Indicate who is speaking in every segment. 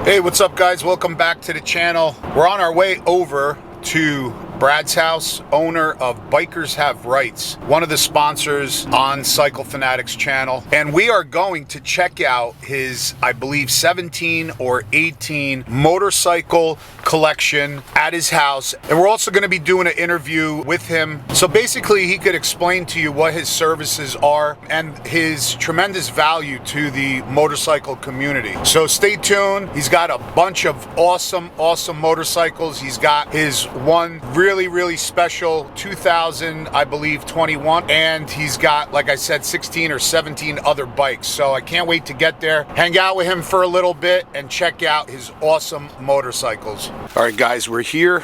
Speaker 1: Hey, what's up guys? Welcome back to the channel. We're on our way over to Brad's house, owner of Bikers Have Rights, one of the sponsors on Cycle Fanatix channel. And we are going to check out his, I believe, 17 or 18 motorcycle collection at his house. And we're also going to be doing an interview with him. So basically he could explain to you what his services are and his tremendous value to the motorcycle community. So stay tuned. He's got a bunch of awesome motorcycles. He's got his one really special 2000, I believe, 21, and he's got, like I said, 16 or 17 other bikes. So I can't wait to get there, hang out with him for a little bit, and check out his awesome motorcycles. All right, guys, we're here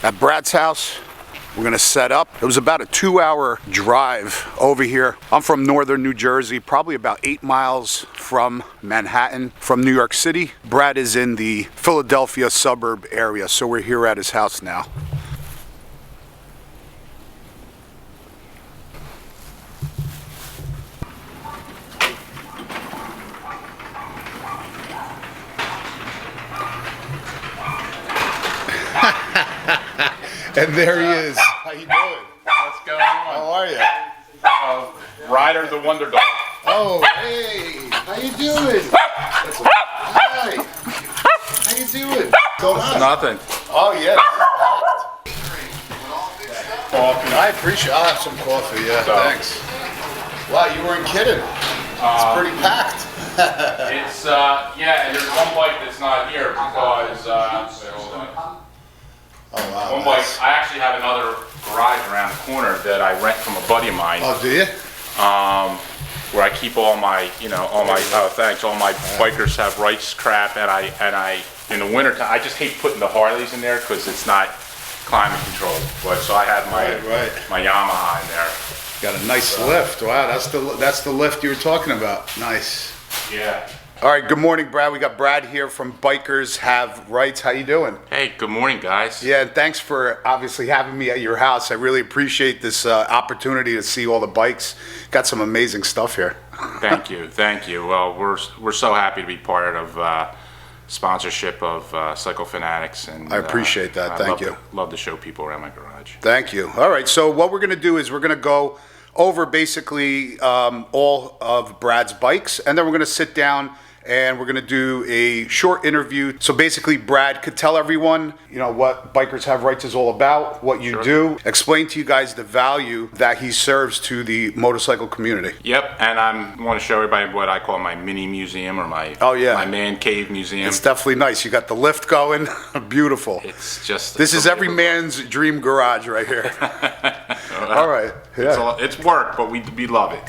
Speaker 1: at Brad's house. We're gonna set up. It was about a 2-hour drive over here. I'm from northern New Jersey, probably about 8 miles from Manhattan, from New York City. Brad is in the Philadelphia suburb area, so we're here at his house now. And there he is. How you doing?
Speaker 2: What's going on?
Speaker 1: How are you?
Speaker 2: Ryder the Wonder Dog.
Speaker 1: Oh, hey. How you doing? Hi. How you doing? Going on?
Speaker 2: Nothing.
Speaker 1: Oh, yeah.
Speaker 2: Coffee.
Speaker 1: I appreciate it. I'll have some coffee. Yeah, thanks. Wow, you weren't kidding. It's pretty packed.
Speaker 2: It's, yeah, there's one bike that's not here because, wait, hold on.
Speaker 1: Oh, wow.
Speaker 2: One bike, I actually have another garage around the corner that I rent from a buddy of mine.
Speaker 1: Oh, do you?
Speaker 2: Where I keep all my, all my Bikers Have Rights crap, and I, in the winter time, I just hate putting the Harleys in there because it's not climate controlled. But so I have my Yamaha in there.
Speaker 1: Got a nice lift. Wow, that's the lift you were talking about. Nice.
Speaker 2: Yeah.
Speaker 1: All right, good morning, Brad. We got Brad here from Bikers Have Rights. How you doing?
Speaker 2: Hey, good morning, guys.
Speaker 1: Yeah, and thanks for obviously having me at your house. I really appreciate this opportunity to see all the bikes. Got some amazing stuff here.
Speaker 2: Thank you. Well, we're so happy to be part of sponsorship of Cycle Fanatix, and
Speaker 1: I appreciate that. Thank you.
Speaker 2: Love to show people around my garage.
Speaker 1: Thank you. All right, so what we're going to do is we're going to go over basically all of Brad's bikes, and then we're going to sit down and we're going to do a short interview. So basically, Brad could tell everyone, what Bikers Have Rights is all about, what you do, explain to you guys the value that he serves to the motorcycle community.
Speaker 2: Yep, and I want to show everybody what I call my mini museum, or my my man cave museum.
Speaker 1: It's definitely nice. You got the lift going. Beautiful.
Speaker 2: It's just
Speaker 1: this is every man's dream garage right here. All right. Yeah.
Speaker 2: It's work, but we love it.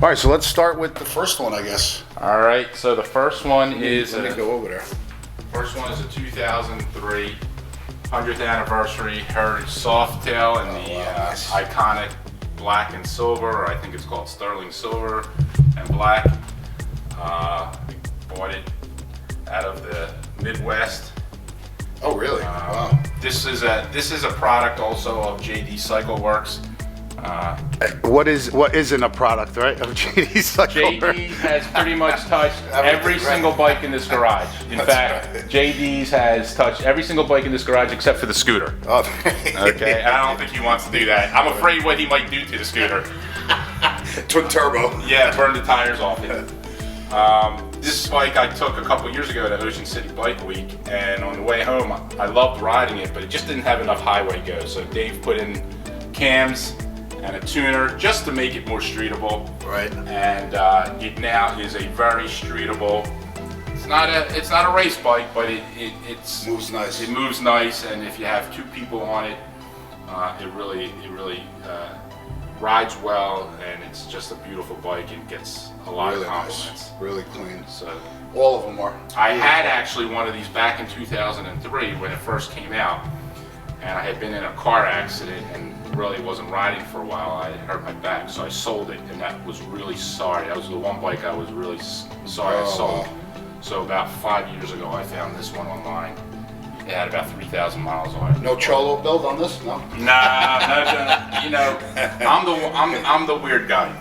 Speaker 1: All right, so let's start with the first one, I guess.
Speaker 2: All right, so the first one is
Speaker 1: Let me go over there.
Speaker 2: First one is a 2003 100th anniversary Heritage Softail in the
Speaker 1: nice.
Speaker 2: Iconic black and silver, or I think it's called sterling silver and black. I bought it out of the Midwest.
Speaker 1: Oh, really? Wow.
Speaker 2: This is a product also of JD Cycle Works.
Speaker 1: What isn't a product, right, of JD Cycle
Speaker 2: JD
Speaker 1: Works?
Speaker 2: has pretty much touched every single bike in this garage. In fact, JD's has touched every single bike in this garage except for the scooter.
Speaker 1: Oh,
Speaker 2: Okay, I don't think he wants to do that. I'm afraid what he might do to the scooter.
Speaker 1: Twin turbo.
Speaker 2: Yeah, burn the tires off it. This bike I took a couple years ago to Ocean City Bike Week, and on the way home, I loved riding it, but it just didn't have enough highway go. So Dave put in cams and a tuner just to make it more streetable.
Speaker 1: Right.
Speaker 2: And it now is a very streetable. It's not a race bike, but it
Speaker 1: moves nice.
Speaker 2: It moves nice, and if you have two people on it, it really rides well, and it's just a beautiful bike and gets a lot of compliments.
Speaker 1: Nice. Really clean.
Speaker 2: So
Speaker 1: all of them are.
Speaker 2: I had actually one of these back in 2003 when it first came out, and I had been in a car accident and really wasn't riding for a while. I hurt my back, so I sold it, and that was really sorry. That was the one bike I was really sorry I sold. So about 5 years ago, I found this one online. It had about 3,000 miles on it.
Speaker 1: No Cholo build on this? No?
Speaker 2: Nah, I'm the weird guy,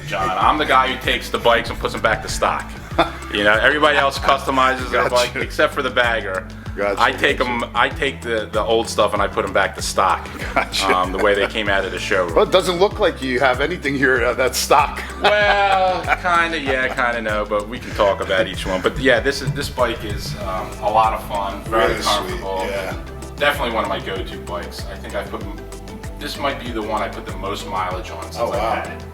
Speaker 2: John. I'm the guy who takes the bikes and puts them back to stock. You know, everybody else customizes their
Speaker 1: Gotcha.
Speaker 2: bike except for the bagger.
Speaker 1: Gotcha,
Speaker 2: I take
Speaker 1: gotcha.
Speaker 2: them. I take the old stuff and I put them back to stock.
Speaker 1: Gotcha.
Speaker 2: The way they came out of the showroom.
Speaker 1: Well, it doesn't look like you have anything here that's stock.
Speaker 2: Well, kind of, yeah, kind of no, but we can talk about each one. But yeah, this bike is a lot of fun, very
Speaker 1: Really sweet,
Speaker 2: comfortable.
Speaker 1: yeah.
Speaker 2: Definitely one of my go-to bikes. I think this might be the one I put the most mileage on since
Speaker 1: Oh, wow.
Speaker 2: I've had it.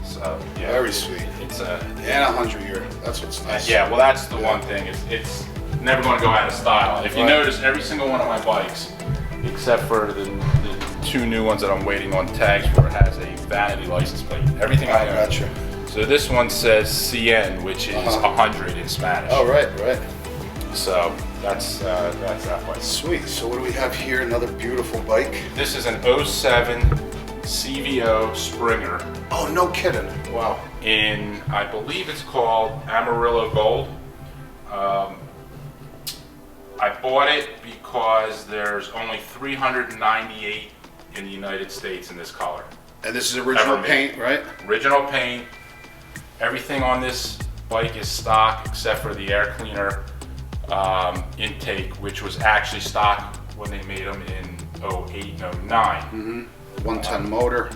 Speaker 2: So yeah,
Speaker 1: Very sweet.
Speaker 2: It's
Speaker 1: And 100 year. That's what's nice.
Speaker 2: yeah. Well, that's the one thing. It's never going to go out of style. If you
Speaker 1: Right.
Speaker 2: notice, every single one of my bikes, except for the two new ones that I'm waiting on tags for, has a vanity license plate. Everything I own.
Speaker 1: Gotcha.
Speaker 2: So this one says CN, which is 100 in Spanish.
Speaker 1: Oh, right.
Speaker 2: So that's that bike.
Speaker 1: Sweet. So what do we have here? Another beautiful bike.
Speaker 2: This is an 07 Cvo Springer
Speaker 1: Oh, no kidding. Wow.
Speaker 2: in, I believe it's called Amarillo Gold. I bought it because there's only 398 in the United States in this color.
Speaker 1: And this is original
Speaker 2: Ever made.
Speaker 1: paint, right?
Speaker 2: Original paint. Everything on this bike is stock except for the air cleaner intake, which was actually stock when they made them in 08 and 09.
Speaker 1: 110 motor.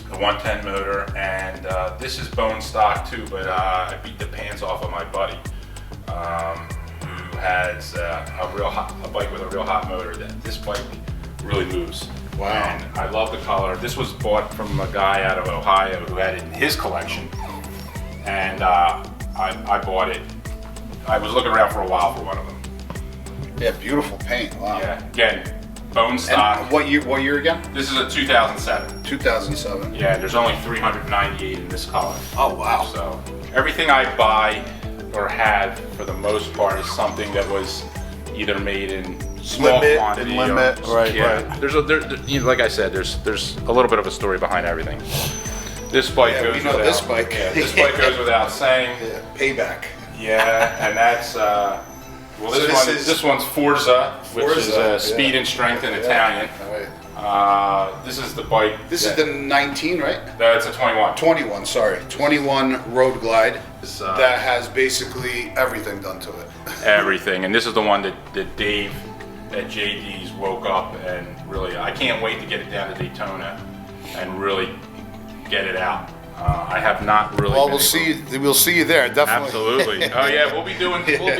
Speaker 2: The 110 motor, and this is bone stock too, but I beat the pants off of my buddy who has a bike with a real hot motor. This bike really moves.
Speaker 1: Wow.
Speaker 2: And I love the color. This was bought from a guy out of Ohio who had it in his collection, and I bought it. I was looking around for a while for one of them.
Speaker 1: Yeah, beautiful paint. Wow.
Speaker 2: Yeah, again, bone stock.
Speaker 1: And what year again?
Speaker 2: This is a 2007.
Speaker 1: 2007.
Speaker 2: Yeah, there's only 398 in this color.
Speaker 1: Oh, wow.
Speaker 2: So everything I buy or have, for the most part, is something that was either made in small
Speaker 1: Limit,
Speaker 2: quantity.
Speaker 1: in limit, right,
Speaker 2: yeah.
Speaker 1: right.
Speaker 2: There's you know, like I said, there's a little bit of a story behind everything. This bike
Speaker 1: Yeah,
Speaker 2: goes
Speaker 1: we know
Speaker 2: without.
Speaker 1: this bike.
Speaker 2: Yeah, this bike goes without saying.
Speaker 1: Yeah, payback.
Speaker 2: Yeah, and that's well,
Speaker 1: So
Speaker 2: this one's Forza, which is
Speaker 1: Forza,
Speaker 2: speed
Speaker 1: yeah.
Speaker 2: and strength in Italian.
Speaker 1: All right.
Speaker 2: This is the bike.
Speaker 1: This is the 19, right?
Speaker 2: That's a 21.
Speaker 1: 21, sorry. 21 Road Glide
Speaker 2: This,
Speaker 1: that has basically everything done to it.
Speaker 2: everything, and this is the one that Dave at JD's woke up and really, I can't wait to get it down to Daytona and really get it out. I have not really.
Speaker 1: Well,
Speaker 2: been
Speaker 1: we'll see you there, definitely.
Speaker 2: Absolutely. Oh yeah, we'll be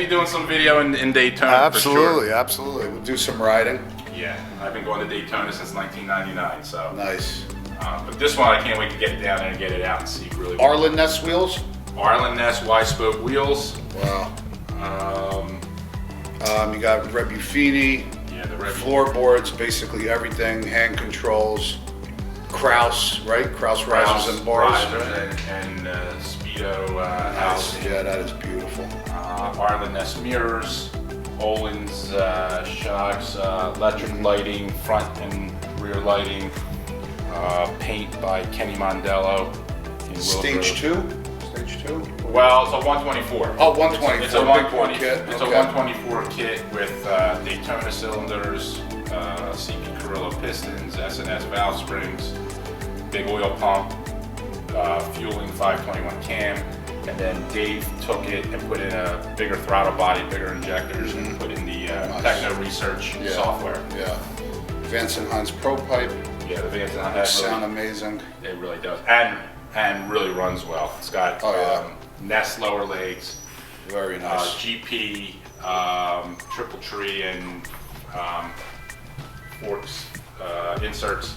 Speaker 2: doing some video in Daytona.
Speaker 1: Absolutely,
Speaker 2: For
Speaker 1: absolutely. We'll do some riding.
Speaker 2: sure. Yeah, I've been going to Daytona since 1999. So,
Speaker 1: Nice.
Speaker 2: but this one I can't wait to get it down there and get it out and see really.
Speaker 1: Arlen Ness wheels.
Speaker 2: Arlen Ness Y-spoke wheels.
Speaker 1: Wow.
Speaker 2: Um,
Speaker 1: You got Red Buffini,
Speaker 2: yeah, the red
Speaker 1: floorboards, basically everything, hand controls, Kraus, right? Kraus risers and bars.
Speaker 2: risers and Speedo house.
Speaker 1: Yeah, that is beautiful.
Speaker 2: Arlen Ness mirrors, Olin's shocks, electric lighting, front and rear lighting, paint by Kenny Mondello. In
Speaker 1: Stage
Speaker 2: Willowgrove.
Speaker 1: 2? Stage 2?
Speaker 2: Well, it's a 124.
Speaker 1: Oh, 124.
Speaker 2: It's a
Speaker 1: Big
Speaker 2: 120
Speaker 1: boy kit.
Speaker 2: It's
Speaker 1: Okay.
Speaker 2: a 124 kit with Daytona cylinders, CP Carrillo pistons, S&S valve springs, big oil pump, fueling 521 cam, and then Dave took it and put in a bigger throttle body, bigger injectors, and put in the
Speaker 1: Nice.
Speaker 2: Techno Research
Speaker 1: Yeah.
Speaker 2: software.
Speaker 1: Yeah. Vance and Hines Pro Pipe.
Speaker 2: Yeah, the Vance and
Speaker 1: Sound amazing.
Speaker 2: it really does, and really runs well. It's got
Speaker 1: Oh, yeah.
Speaker 2: Ness lower legs.
Speaker 1: Very nice.
Speaker 2: GP, triple tree, and forks inserts.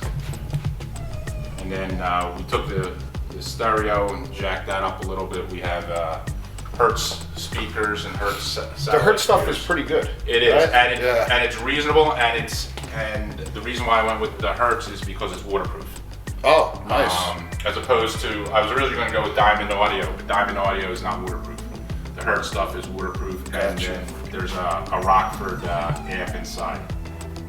Speaker 2: And then we took the stereo and jacked that up a little bit. We have Hertz speakers and Hertz.
Speaker 1: The Hertz stuff is pretty good.
Speaker 2: It is,
Speaker 1: right?
Speaker 2: and,
Speaker 1: Yeah.
Speaker 2: and it's reasonable, and the reason why I went with the Hertz is because it's waterproof.
Speaker 1: Oh, nice.
Speaker 2: As opposed to, I was originally going to go with Diamond Audio, but Diamond Audio is not waterproof. The Hertz stuff is waterproof, and
Speaker 1: Gotcha.
Speaker 2: then there's a Rockford amp inside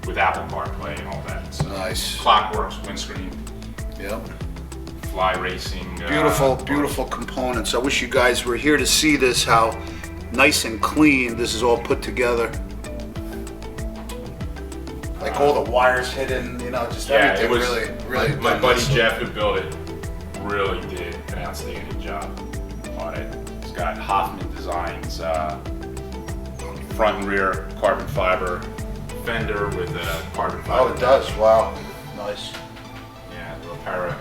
Speaker 2: with Apple CarPlay and all that. So
Speaker 1: Nice.
Speaker 2: Clockworks, windscreen,
Speaker 1: Yep.
Speaker 2: fly racing.
Speaker 1: Beautiful components. I wish you guys were here to see this, how nice and clean this is all put together. Like all the wires hidden, just
Speaker 2: Yeah,
Speaker 1: everything
Speaker 2: it was
Speaker 1: really
Speaker 2: my
Speaker 1: done
Speaker 2: buddy
Speaker 1: nicely.
Speaker 2: Jeff who built it really did an outstanding job on it. It's got Hoffman designs, front and rear carbon fiber fender with a carbon fiber.
Speaker 1: Oh, it does. Wow. Nice.
Speaker 2: Yeah, little para.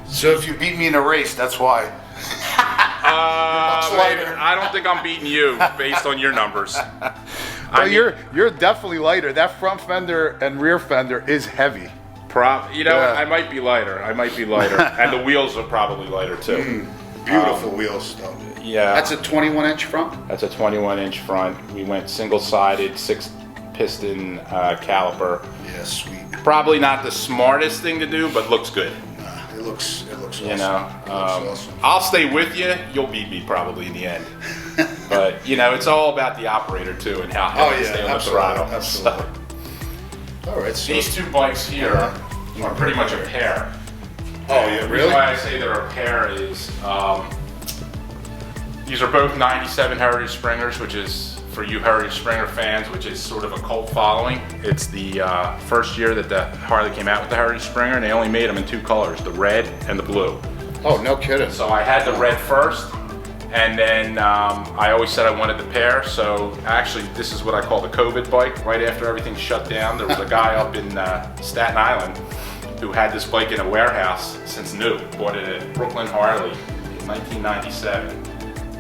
Speaker 1: So if you beat me in a race, that's why. Much lighter.
Speaker 2: I don't think I'm beating you based on your numbers.
Speaker 1: Well, you're definitely lighter. That front fender and rear fender is heavy.
Speaker 2: Yeah. I might be lighter. And the wheels are probably lighter too.
Speaker 1: Beautiful wheels, though.
Speaker 2: Yeah.
Speaker 1: That's a 21-inch front?
Speaker 2: That's a 21-inch front. We went single-sided, 6-piston caliper.
Speaker 1: Yeah, sweet.
Speaker 2: Probably not the smartest thing to do, but looks good.
Speaker 1: Nah, it looks awesome.
Speaker 2: You know,
Speaker 1: Awesome.
Speaker 2: I'll stay with you. You'll beat me probably in the end. But it's all about the operator too and how you stay on the throttle.
Speaker 1: Absolutely. All right. So
Speaker 2: these two bikes here are pretty much a pair.
Speaker 1: Oh yeah,
Speaker 2: The
Speaker 1: really?
Speaker 2: reason why I say they're a pair is these are both 97 Heritage Springers, which is, for you Heritage Springer fans, which is sort of a cult following. It's the first year that the Harley came out with the Heritage Springer, and they only made them in two colors, the red and the blue.
Speaker 1: Oh, no kidding.
Speaker 2: So I had the red first, and then I always said I wanted the pair, so actually this is what I call the COVID bike. Right after everything shut down, there was a guy up in Staten Island who had this bike in a warehouse since new. Bought it at Brooklyn Harley in 1997.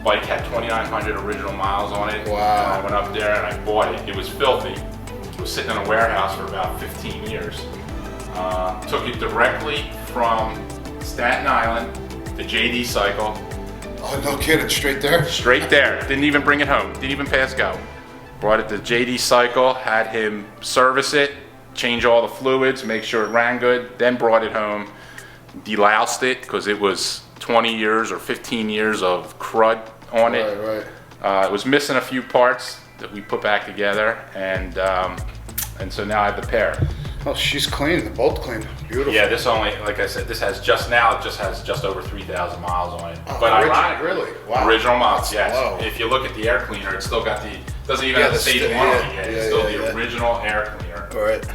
Speaker 2: Bike had 2,900 original miles on it.
Speaker 1: Wow.
Speaker 2: And I went up there and I bought it. It was filthy. It was sitting in a warehouse for about 15 years. Took it directly from Staten Island to JD Cycle.
Speaker 1: Oh, no kidding. Straight there?
Speaker 2: Straight there. Didn't even bring it home. Didn't even pass go. Brought it to JD Cycle, had him service it, change all the fluids, make sure it ran good, then brought it home, deloused it because it was 20 years or 15 years of crud on it.
Speaker 1: Right.
Speaker 2: It was missing a few parts that we put back together, and so now I have the pair.
Speaker 1: Oh, she's clean. They're both clean. Beautiful.
Speaker 2: Yeah, this only, like I said, this has just over 3,000 miles on it.
Speaker 1: Oh,
Speaker 2: But ironically,
Speaker 1: really? Wow.
Speaker 2: original miles, yes.
Speaker 1: Low.
Speaker 2: If you look at the air cleaner, it's still got doesn't even have the stage one on it yet. It's still the original air cleaner.
Speaker 1: All right.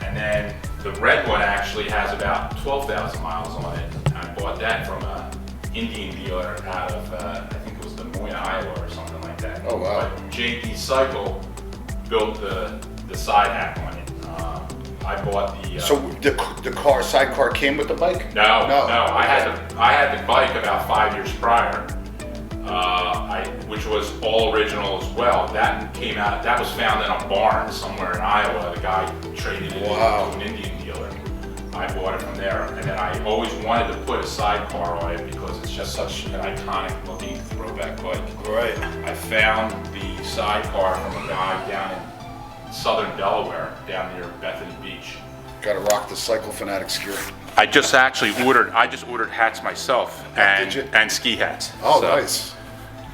Speaker 2: And then the red one actually has about 12,000 miles on it. I bought that from an Indian dealer out of, I think it was Des Moines, Iowa or something like that.
Speaker 1: Oh, wow.
Speaker 2: But JD Cycle built the side hack on it. I bought the...
Speaker 1: So the sidecar came with the bike?
Speaker 2: No. I had the bike about 5 years prior, which was all original as well. That came out. That was found in a barn somewhere in Iowa. The guy traded it to an Indian dealer. I bought it from there, and then I always wanted to put a sidecar on it because it's just such an iconic looking throwback bike.
Speaker 1: Right.
Speaker 2: I found the sidecar from a guy down in southern Delaware, down near Bethany Beach.
Speaker 1: Got to rock the Cycle Fanatix gear.
Speaker 2: I just ordered hats myself and ski hats.
Speaker 1: Oh, nice.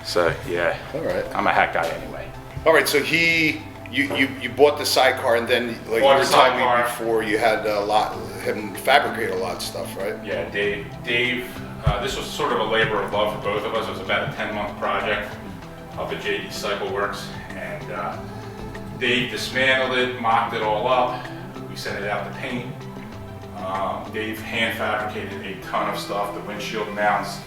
Speaker 2: So yeah.
Speaker 1: All right.
Speaker 2: I'm a hat guy anyway.
Speaker 1: All right. So you bought the sidecar, and then like you were telling me before, you had him fabricate a lot of stuff, right?
Speaker 2: Yeah, Dave. This was sort of a labor of love for both of us. It was about a 10-month project up at JD Cycle Works, and Dave dismantled it, mocked it all up. We sent it out to paint. Dave hand fabricated a ton of stuff, the windshield mounts,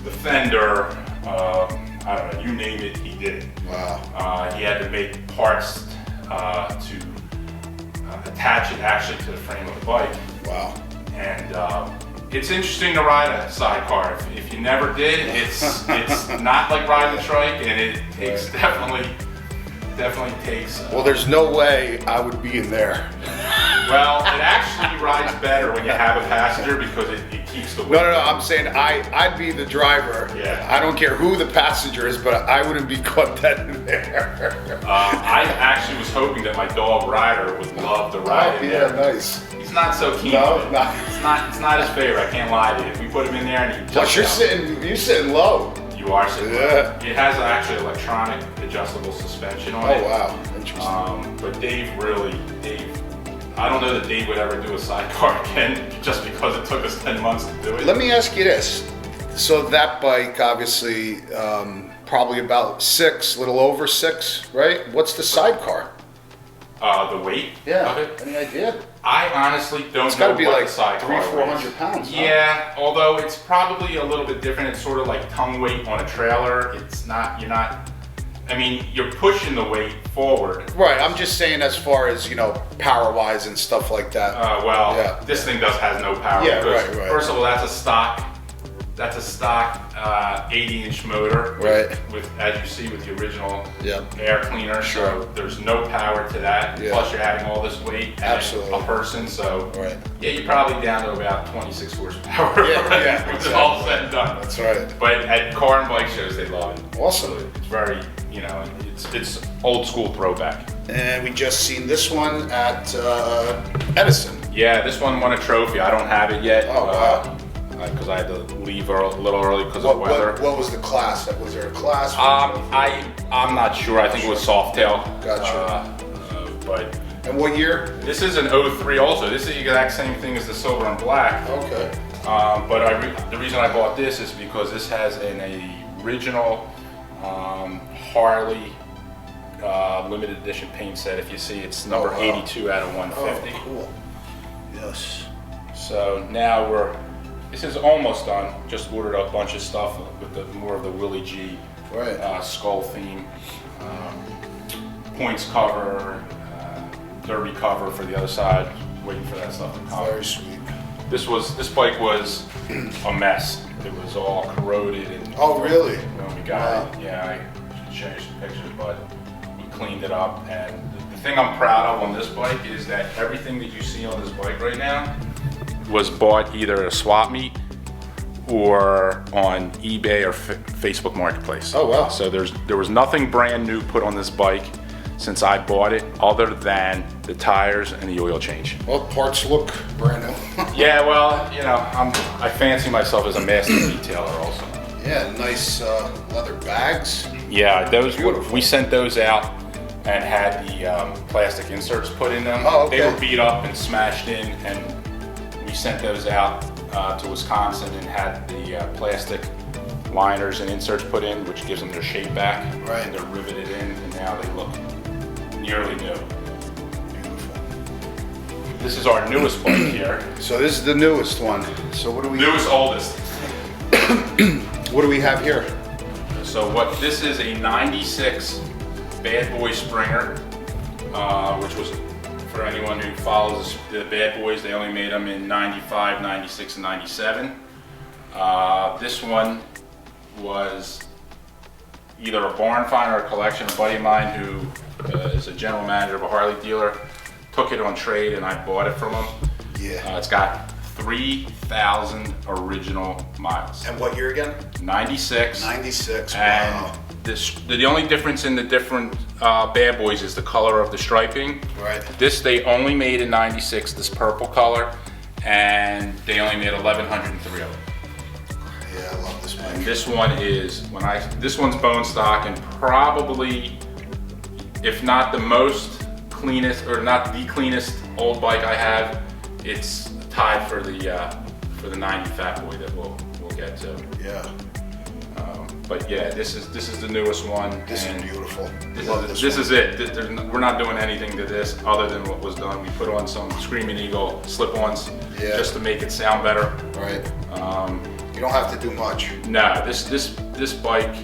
Speaker 2: the fender, I don't know, you name it, he did it.
Speaker 1: Wow.
Speaker 2: He had to make parts to attach it actually to the frame of the bike.
Speaker 1: Wow.
Speaker 2: And it's interesting to ride a sidecar. If you never did, it's not like riding a trike, and it takes definitely takes.
Speaker 1: Well, there's no way I would be in there.
Speaker 2: Well, it actually rides better when you have a passenger because it keeps the weight.
Speaker 1: No. I'm saying I'd be the driver.
Speaker 2: Yeah.
Speaker 1: I don't care who the passenger is, but I wouldn't be caught dead in there.
Speaker 2: I actually was hoping that my dog Ryder would love to ride in there.
Speaker 1: Yeah, nice.
Speaker 2: He's not so keen.
Speaker 1: No,
Speaker 2: on it.
Speaker 1: not.
Speaker 2: It's not his favorite. I can't lie to you. If we put him in there and he
Speaker 1: Plus, you're sitting low.
Speaker 2: You are sitting low.
Speaker 1: Yeah.
Speaker 2: It has actually electronic adjustable suspension on it.
Speaker 1: Oh wow, interesting.
Speaker 2: But Dave, I don't know that Dave would ever do a sidecar again just because it took us 10 months to do it.
Speaker 1: Let me ask you this. So that bike, obviously, probably about 6, little over 6, right? What's the sidecar?
Speaker 2: The weight
Speaker 1: Yeah.
Speaker 2: of it?
Speaker 1: Any idea?
Speaker 2: I honestly don't
Speaker 1: It's got
Speaker 2: know
Speaker 1: to be
Speaker 2: what
Speaker 1: like
Speaker 2: the sidecar
Speaker 1: 300-400
Speaker 2: weighs.
Speaker 1: pounds. Huh?
Speaker 2: Yeah, although it's probably a little bit different. It's sort of like tongue weight on a trailer. It's not, I mean, you're pushing the weight forward.
Speaker 1: Right. I'm just saying as far as, power wise and stuff like that.
Speaker 2: This thing has no power.
Speaker 1: Yeah,
Speaker 2: because
Speaker 1: right.
Speaker 2: First of all, that's a stock 80-inch motor. With, as you see, with the original air cleaner.
Speaker 1: Sure.
Speaker 2: So there's no power to that.
Speaker 1: Yeah.
Speaker 2: Plus you're adding all this weight.
Speaker 1: Absolutely.
Speaker 2: And a person. So
Speaker 1: right.
Speaker 2: Yeah, you're probably down to about 26 horsepower.
Speaker 1: Yeah.
Speaker 2: When it's all said and done.
Speaker 1: That's right.
Speaker 2: But at car and bike shows, they love it.
Speaker 1: Awesome.
Speaker 2: So it's very, it's old school throwback.
Speaker 1: And we just seen this one at Edison.
Speaker 2: Yeah, this one won a trophy. I don't have it yet.
Speaker 1: Oh, wow.
Speaker 2: Because I had to leave a little early because of weather.
Speaker 1: What was the class? Was there a class?
Speaker 2: I'm not sure. I think it was Softail.
Speaker 1: Gotcha.
Speaker 2: But
Speaker 1: and what year?
Speaker 2: This is an 03 also. This is the exact same thing as the silver and black.
Speaker 1: Okay.
Speaker 2: But the reason I bought this is because this has an original Harley limited edition paint set. If you see, it's number 82 out of 150.
Speaker 1: Oh, cool. Yes.
Speaker 2: So now this is almost done. Just ordered a bunch of stuff with more of the Willie G skull theme, points cover, derby cover for the other side. Waiting for that stuff to come.
Speaker 1: Very sweet.
Speaker 2: This bike was a mess. It was all corroded and.
Speaker 1: Oh really?
Speaker 2: When we got it, yeah, I should show you some pictures, but we cleaned it up. And the thing I'm proud of on this bike is that everything that you see on this bike right now was bought either at a swap meet or on eBay or Facebook Marketplace.
Speaker 1: Oh wow!
Speaker 2: So there was nothing brand new put on this bike since I bought it, other than the tires and the oil change.
Speaker 1: Well, parts look brand new.
Speaker 2: Yeah, well, I fancy myself as a master detailer also.
Speaker 1: Yeah, nice leather bags.
Speaker 2: Yeah,
Speaker 1: Beautiful.
Speaker 2: we sent those out and had the plastic inserts put in them.
Speaker 1: Oh, okay.
Speaker 2: They were beat up and smashed in, and we sent those out to Wisconsin and had the plastic liners and inserts put in, which gives them their shape back.
Speaker 1: Right.
Speaker 2: And they're riveted in, and now they look nearly new.
Speaker 1: Beautiful.
Speaker 2: This is our newest bike here.
Speaker 1: So this is the newest one. So what do we?
Speaker 2: Newest, oldest.
Speaker 1: What do we have here?
Speaker 2: So this is a 96 Bad Boy Springer, which was, for anyone who follows the Bad Boys, they only made them in 95, 96, and 97. This one was either a barn find or a collection. A buddy of mine who is a general manager of a Harley dealer took it on trade, and I bought it from him.
Speaker 1: Yeah.
Speaker 2: It's got 3,000 original miles.
Speaker 1: And what year again?
Speaker 2: 96.
Speaker 1: 96.
Speaker 2: And
Speaker 1: Wow.
Speaker 2: the only difference in the different Bad Boys is the color of the striping.
Speaker 1: Right.
Speaker 2: This they only made in 96, this purple color, and they only made 1,103 of them.
Speaker 1: Yeah, I love this bike.
Speaker 2: And this one is, this one's bone stock, and probably, if not the most cleanest, or not the cleanest old bike I have, it's tied for the 90 Fat Boy that we'll get to.
Speaker 1: Yeah.
Speaker 2: But yeah, this is the newest one.
Speaker 1: This is beautiful.
Speaker 2: This is it. We're not doing anything to this other than what was done. We put on some Screaming Eagle slip-ons just to make it sound better.
Speaker 1: Right. You don't have to do much.
Speaker 2: No, this bike,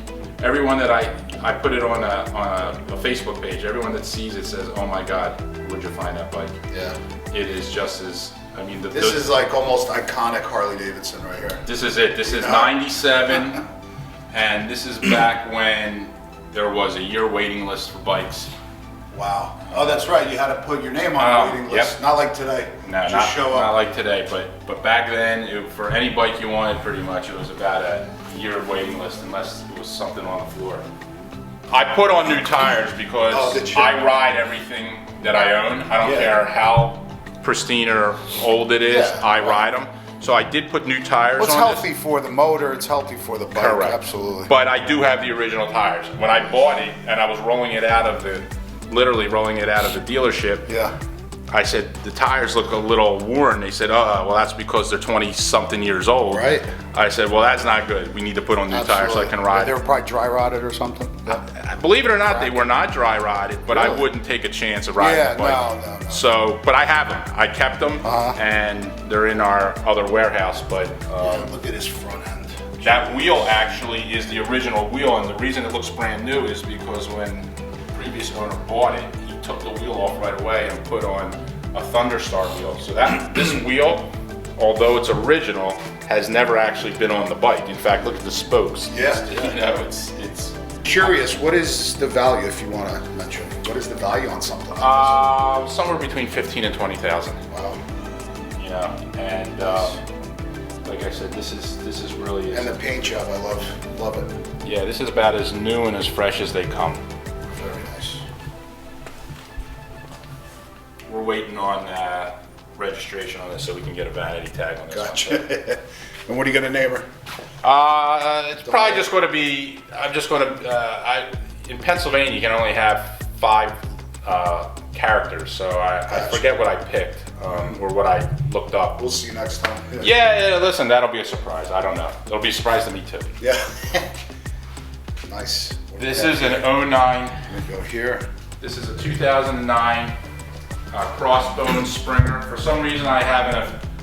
Speaker 2: everyone that I put it on a Facebook page, everyone that sees it says, "Oh my God, where'd you find that bike?"
Speaker 1: Yeah.
Speaker 2: It is just as,
Speaker 1: this is like almost iconic Harley Davidson right here.
Speaker 2: This is it. This is 97, and this is back when there was a year waiting list for bikes.
Speaker 1: Wow. Oh, that's right. You had to put your name on the waiting list.
Speaker 2: Yep.
Speaker 1: Not like today.
Speaker 2: No,
Speaker 1: Just show up.
Speaker 2: not like today, but back then, for any bike you wanted, pretty much, it was about a year waiting list, unless it was something on the floor. I put on new tires because I ride everything that I own. I don't care how pristine or old it is, I ride them. So I did put new tires on.
Speaker 1: It's healthy for the motor, it's healthy for the bike.
Speaker 2: Correct.
Speaker 1: Absolutely.
Speaker 2: But I do have the original tires. When I bought it and I was literally rolling it out of the dealership, I said, the tires look a little worn. They said, oh, well, that's because they're 20-something years old.
Speaker 1: Right.
Speaker 2: I said, well, that's not good. We need to put on new tires so I can ride.
Speaker 1: They were probably dry rotted or something.
Speaker 2: Believe it or not, they were not dry rotted, but I wouldn't take a chance of riding the bike.
Speaker 1: No.
Speaker 2: So, but I have them. I kept them, and they're in our other warehouse. But
Speaker 1: look at his front end.
Speaker 2: that wheel actually is the original wheel, and the reason it looks brand new is because when the previous owner bought it, he took the wheel off right away and put on a Thunderstar wheel. So that this wheel, although it's original, has never actually been on the bike. In fact, look at the spokes.
Speaker 1: Yeah.
Speaker 2: You know, it's
Speaker 1: Curious, what is the value, if you want to mention? What is the value on something like this?
Speaker 2: somewhere between 15 and 20,000.
Speaker 1: Wow.
Speaker 2: You know, and like I said, this is really.
Speaker 1: And the paint job, I love it.
Speaker 2: Yeah, this is about as new and as fresh as they come.
Speaker 1: Very nice.
Speaker 2: We're waiting on registration on this so we can get a vanity tag on this.
Speaker 1: Gotcha. And what are you going to name her?
Speaker 2: It's probably just going to be. I'm just going to. In Pennsylvania, you can only have 5 characters, so I forget what I picked or what I looked up.
Speaker 1: We'll see you next time.
Speaker 2: Yeah, listen, that'll be a surprise. I don't know. It'll be a surprise to me too.
Speaker 1: Yeah. Nice.
Speaker 2: This is an 09.
Speaker 1: Let me go here.
Speaker 2: This is a 2009 Crossbone Springer. For some reason, I have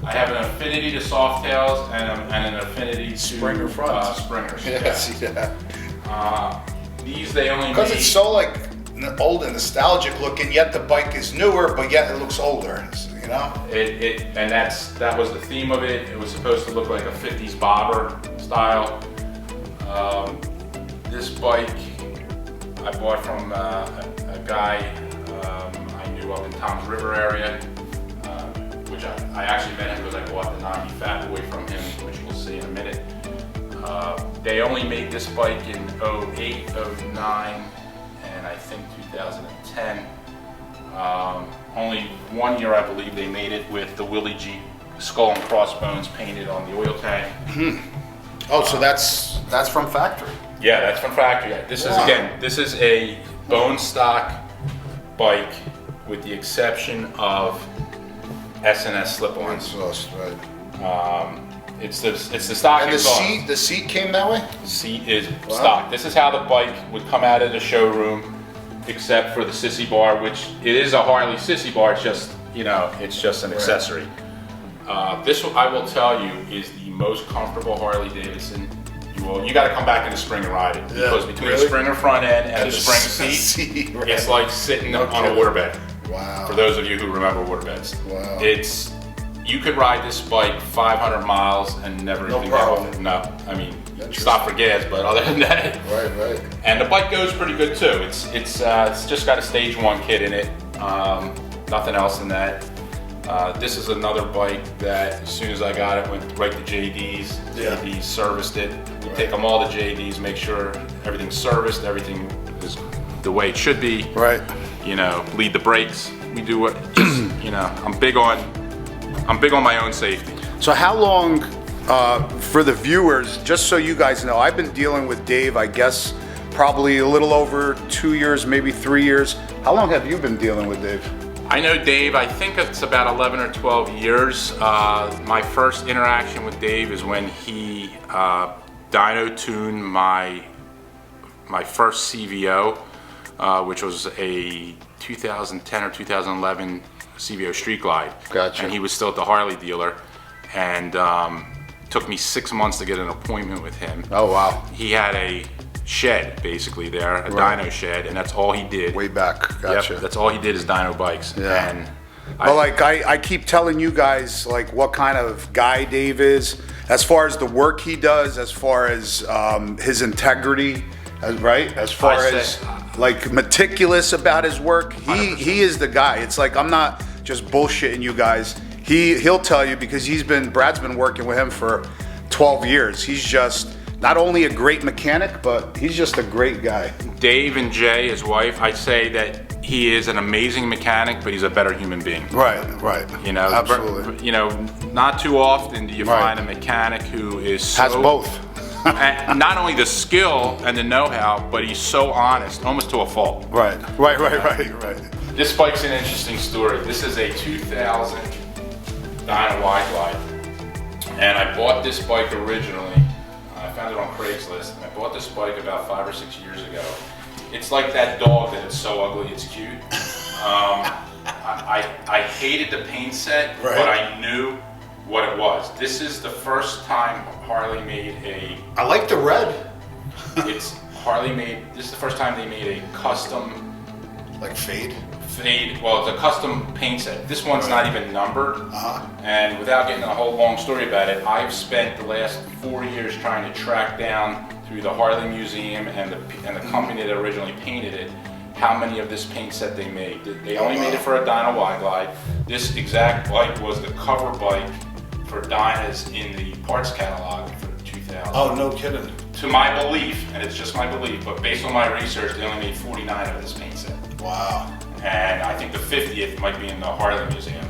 Speaker 2: an affinity to Softails and an affinity to
Speaker 1: Springer fronts.
Speaker 2: Springers.
Speaker 1: Yes, yeah.
Speaker 2: These they only
Speaker 1: Because
Speaker 2: made,
Speaker 1: it's so like old and nostalgic looking, yet the bike is newer, but yet it looks older. You know.
Speaker 2: And that was the theme of it. It was supposed to look like a 50s bobber style. This bike I bought from a guy I knew up in Tom's River area, which I actually met him because I bought the 90 Fat Boy from him, which we'll see in a minute. They only made this bike in 08, 09, and I think 2010. Only 1 year, I believe, they made it with the Willie G skull and crossbones painted on the oil tank.
Speaker 1: Oh, so that's from factory.
Speaker 2: Yeah, that's from factory. This is a bone stock bike with the exception of S&S slip-ons.
Speaker 1: Right.
Speaker 2: It's the stock.
Speaker 1: And the seat came that way?
Speaker 2: Seat is stock. This is how the bike would come out of the showroom, except for the sissy bar, which it is a Harley sissy bar. It's just, you know, it's just an accessory. This, I will tell you, is the most comfortable Harley Davidson. You got to come back in the spring and ride it, because between the Springer front end and the spring seat,
Speaker 1: right.
Speaker 2: It's like sitting on a waterbed.
Speaker 1: Wow.
Speaker 2: For those of you who remember waterbeds.
Speaker 1: Wow.
Speaker 2: You could ride this bike 500 miles and never even get off it. No, I mean, stop for gas, but other than that.
Speaker 1: Right.
Speaker 2: And the bike goes pretty good too. It's just got a stage 1 kit in it. Nothing else in that. This is another bike that as soon as I got it, went right to JD's. JD's serviced it. We take them all to JD's, make sure everything's serviced, everything is the way it should be.
Speaker 1: Right.
Speaker 2: You know, lead the brakes. We do what, just, you know, I'm big on my own safety.
Speaker 1: So how long, for the viewers, just so you guys know, I've been dealing with Dave, I guess, probably a little over 2 years, maybe 3 years. How long have you been dealing with Dave?
Speaker 2: I know Dave, I think it's about 11 or 12 years. My first interaction with Dave is when he dyno tuned my first CVO, which was a 2010 or 2011 Cvo Street Glide.
Speaker 1: Gotcha.
Speaker 2: And he was still at the Harley dealer, and took me 6 months to get an appointment with him.
Speaker 1: Oh, wow.
Speaker 2: He had a shed basically there, a dyno shed, and that's all he did.
Speaker 1: Way back, gotcha.
Speaker 2: Yep, that's all he did is dyno bikes.
Speaker 1: Yeah.
Speaker 2: And
Speaker 1: But like I keep telling you guys like what kind of guy Dave is, as far as the work he does, as far as his integrity, right? As far as like meticulous about his work, he is the guy. It's like I'm not just bullshitting you guys. He'll tell you, because Brad's been working with him for 12 years. He's just not only a great mechanic, but he's just a great guy.
Speaker 2: Dave and Jay, his wife, I'd say that he is an amazing mechanic, but he's a better human being.
Speaker 1: Right.
Speaker 2: You know,
Speaker 1: Absolutely.
Speaker 2: You know, not too often do you find a mechanic who is
Speaker 1: has both.
Speaker 2: and not only the skill and the know-how, but he's so honest, almost to a fault.
Speaker 1: Right.
Speaker 2: This bike's an interesting story. This is a 2000 Dyna Wide Glide, and I bought this bike originally. I found it on Craigslist, and I bought this bike about 5 or 6 years ago. It's like that dog that it's so ugly it's cute. I hated the paint set,
Speaker 1: right,
Speaker 2: but I knew what it was. This is the first time Harley made a...
Speaker 1: I like the red.
Speaker 2: This is the first time they made a custom...
Speaker 1: Like fade?
Speaker 2: Fade, well, it's a custom paint set. This one's not even numbered. And without getting a whole long story about it, I've spent the last 4 years trying to track down through the Harley Museum and the company that originally painted it, how many of this paint set they made. They only made it for a Dyna Wide Glide. This exact bike was the cover bike for Dynas in the parts catalog for 2000.
Speaker 1: Oh, no kidding.
Speaker 2: To my belief, and it's just my belief, but based on my research, they only made 49 of this paint set.
Speaker 1: Wow.
Speaker 2: And I think the 50th might be in the Harley Museum.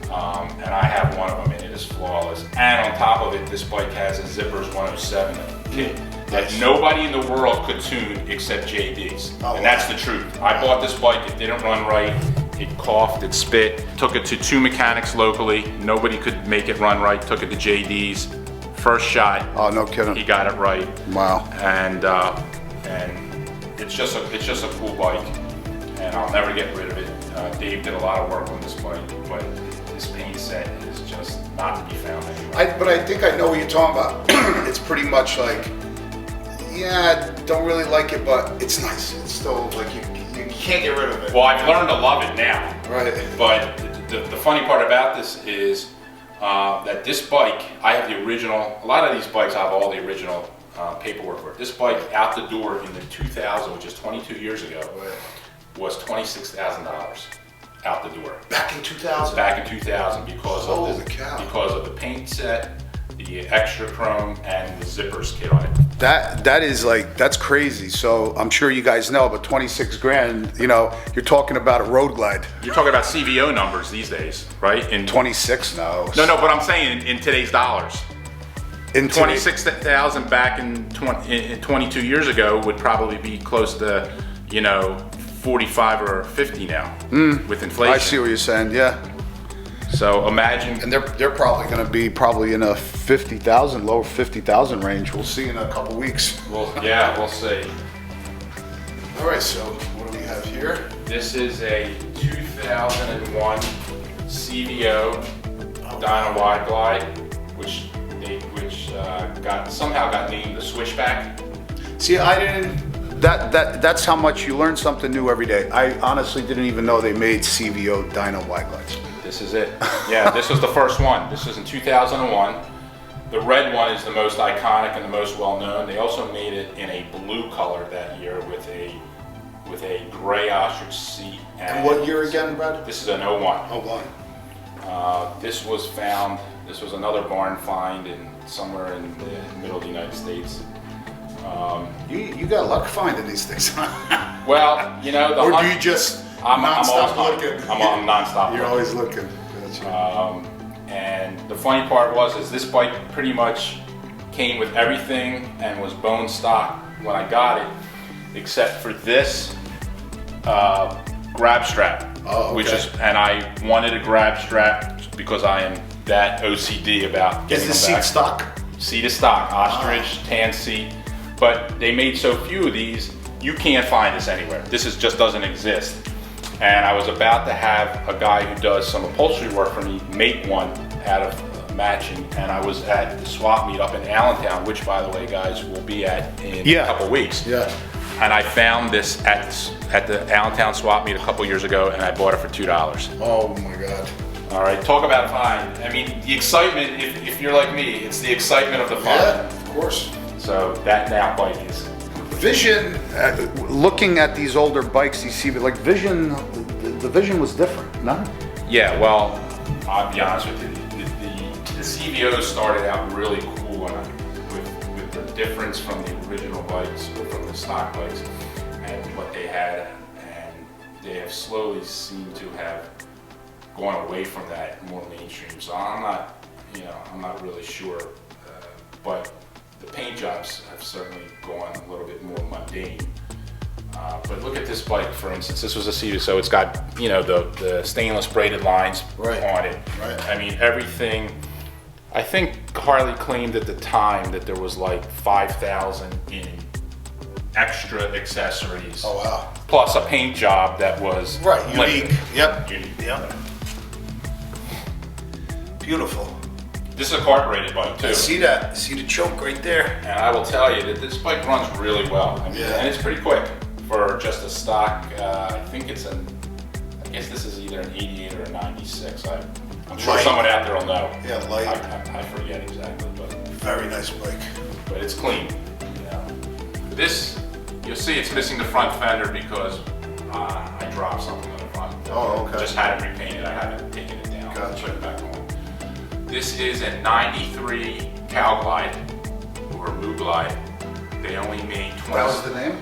Speaker 2: And I have one of them, and it is flawless. And on top of it, this bike has a Zippers 107 kit that nobody in the world could tune except JD's. And that's the truth. I bought this bike, it didn't run right, it coughed, it spit. Took it to 2 mechanics locally, nobody could make it run right, took it to JD's. First shot,
Speaker 1: oh, no kidding,
Speaker 2: he got it right.
Speaker 1: Wow.
Speaker 2: And it's just a cool bike, and I'll never get rid of it. Dave did a lot of work on this bike, but this paint set is just not to be found anywhere.
Speaker 1: But I think I know what you're talking about. It's pretty much like, yeah, don't really like it, but it's nice. It's still like you can't get rid of it.
Speaker 2: Well, I've learned to love it now.
Speaker 1: Right.
Speaker 2: But the funny part about this is that this bike, I have the original. A lot of these bikes I have all the original paperwork for. This bike out the door in the 2000, which is 22 years ago, was $26,000 out the door. Back in 2000. Back in 2000 because of the paint set, the extra chrome, and the zippers kit on it.
Speaker 1: That is like, that's crazy. So I'm sure you guys know, but 26 grand, you know, you're talking about a road glide.
Speaker 2: You're talking about CVO numbers these days, right? In
Speaker 1: 26, no.
Speaker 2: No, but I'm saying in today's dollars. In 26,000 back in 22 years ago would probably be close to, 45 or 50 now with inflation.
Speaker 1: I see what you're saying, yeah.
Speaker 2: So imagine.
Speaker 1: And they're probably going to be in a 50,000, lower 50,000 range. We'll see in a couple weeks.
Speaker 2: Well, yeah, we'll see.
Speaker 1: All right, so what do we have here?
Speaker 2: This is a 2001 Cvo Dyna Wide Glide, which somehow got named the Switchback.
Speaker 1: See, I didn't. That's how much you learn something new every day. I honestly didn't even know they made Cvo Dyna Wide Glides.
Speaker 2: This is it. Yeah, this was the first one. This was in 2001. The red one is the most iconic and the most well-known. They also made it in a blue color that year with a gray ostrich seat.
Speaker 1: And what year again, Brad?
Speaker 2: This is an 01.
Speaker 1: 01.
Speaker 2: This was another barn find somewhere in the middle of the United States.
Speaker 1: You got luck finding these things.
Speaker 2: Well,
Speaker 1: or do you just non-stop looking?
Speaker 2: I'm non-stop.
Speaker 1: You're always looking. Gotcha.
Speaker 2: And the funny part is this bike pretty much came with everything and was bone stock when I got it, except for this grab strap.
Speaker 1: Oh, okay.
Speaker 2: And I wanted a grab strap because I am that OCD about getting them back.
Speaker 1: Is the seat stock?
Speaker 2: Seat is stock, ostrich, tan seat. But they made so few of these, you can't find this anywhere. This just doesn't exist. And I was about to have a guy who does some upholstery work for me make one out of matching, and I was at the swap meet up in Allentown, which, by the way, guys, we'll be at in a couple weeks.
Speaker 1: Yeah.
Speaker 2: And I found this at the Allentown swap meet a couple years ago, and I bought it for $2.
Speaker 1: Oh my God.
Speaker 2: All right, talk about fun. I mean, the excitement, if you're like me, it's the excitement of the fun.
Speaker 1: Yeah, of course.
Speaker 2: So that now bike is.
Speaker 1: Vision, looking at these older bikes, you see, like vision, the vision was different, no?
Speaker 2: Yeah, well, I'll be honest with you. The CVOs started out really cool with the difference from the original bikes or from the stock bikes and what they had, and they have slowly seemed to have gone away from that more mainstream. So I'm not really sure, but the paint jobs have certainly gone a little bit more mundane. But look at this bike, for instance. This was a Cvo, so it's got, you know, the stainless braided lines on it.
Speaker 1: Right.
Speaker 2: I mean, everything. I think Harley claimed at the time that there was like 5,000 in extra accessories.
Speaker 1: Oh wow.
Speaker 2: Plus a paint job that was
Speaker 1: unique. Yep.
Speaker 2: Unique.
Speaker 1: Yep. Beautiful.
Speaker 2: This is a carbureted bike too.
Speaker 1: I see that. See the choke right there.
Speaker 2: And I will tell you that this bike runs really well. I mean, and it's pretty quick for just a stock. I think it's I guess this is either an 88 or a 96. I'm sure someone out there will know.
Speaker 1: Yeah, light.
Speaker 2: I forget exactly, but
Speaker 1: very nice bike.
Speaker 2: But it's clean. You know. This, you'll see it's missing the front fender because I dropped something on the front.
Speaker 1: Oh, okay.
Speaker 2: Just had it repainted. I haven't taken it down.
Speaker 1: Gotcha.
Speaker 2: Put it back on. This is a 93 Cow Glide or Moo Glide. They only made 20.
Speaker 1: That was the name?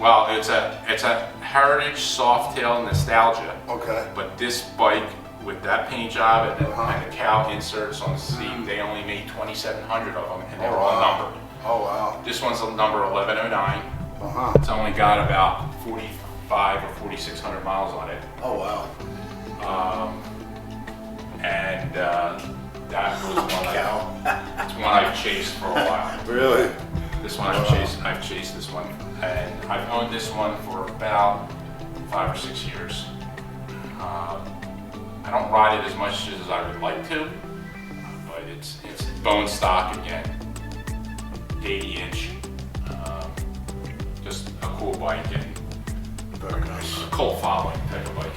Speaker 2: Well, it's a Heritage Softail Nostalgia.
Speaker 1: Okay.
Speaker 2: But this bike with that paint job and the cow inserts on the seat, they only made 2,700 of them, and they're all numbered.
Speaker 1: Oh wow.
Speaker 2: This one's number 1109. It's only got about 45 or 4,600 miles on it.
Speaker 1: Oh wow.
Speaker 2: And that was one I've chased for a while.
Speaker 1: Really?
Speaker 2: This one I've chased this one, and I've owned this one for about 5 or 6 years. I don't ride it as much as I would like to, but it's bone stock again, 80-inch, just a cool bike and
Speaker 1: Very nice.
Speaker 2: a cult following type of bike.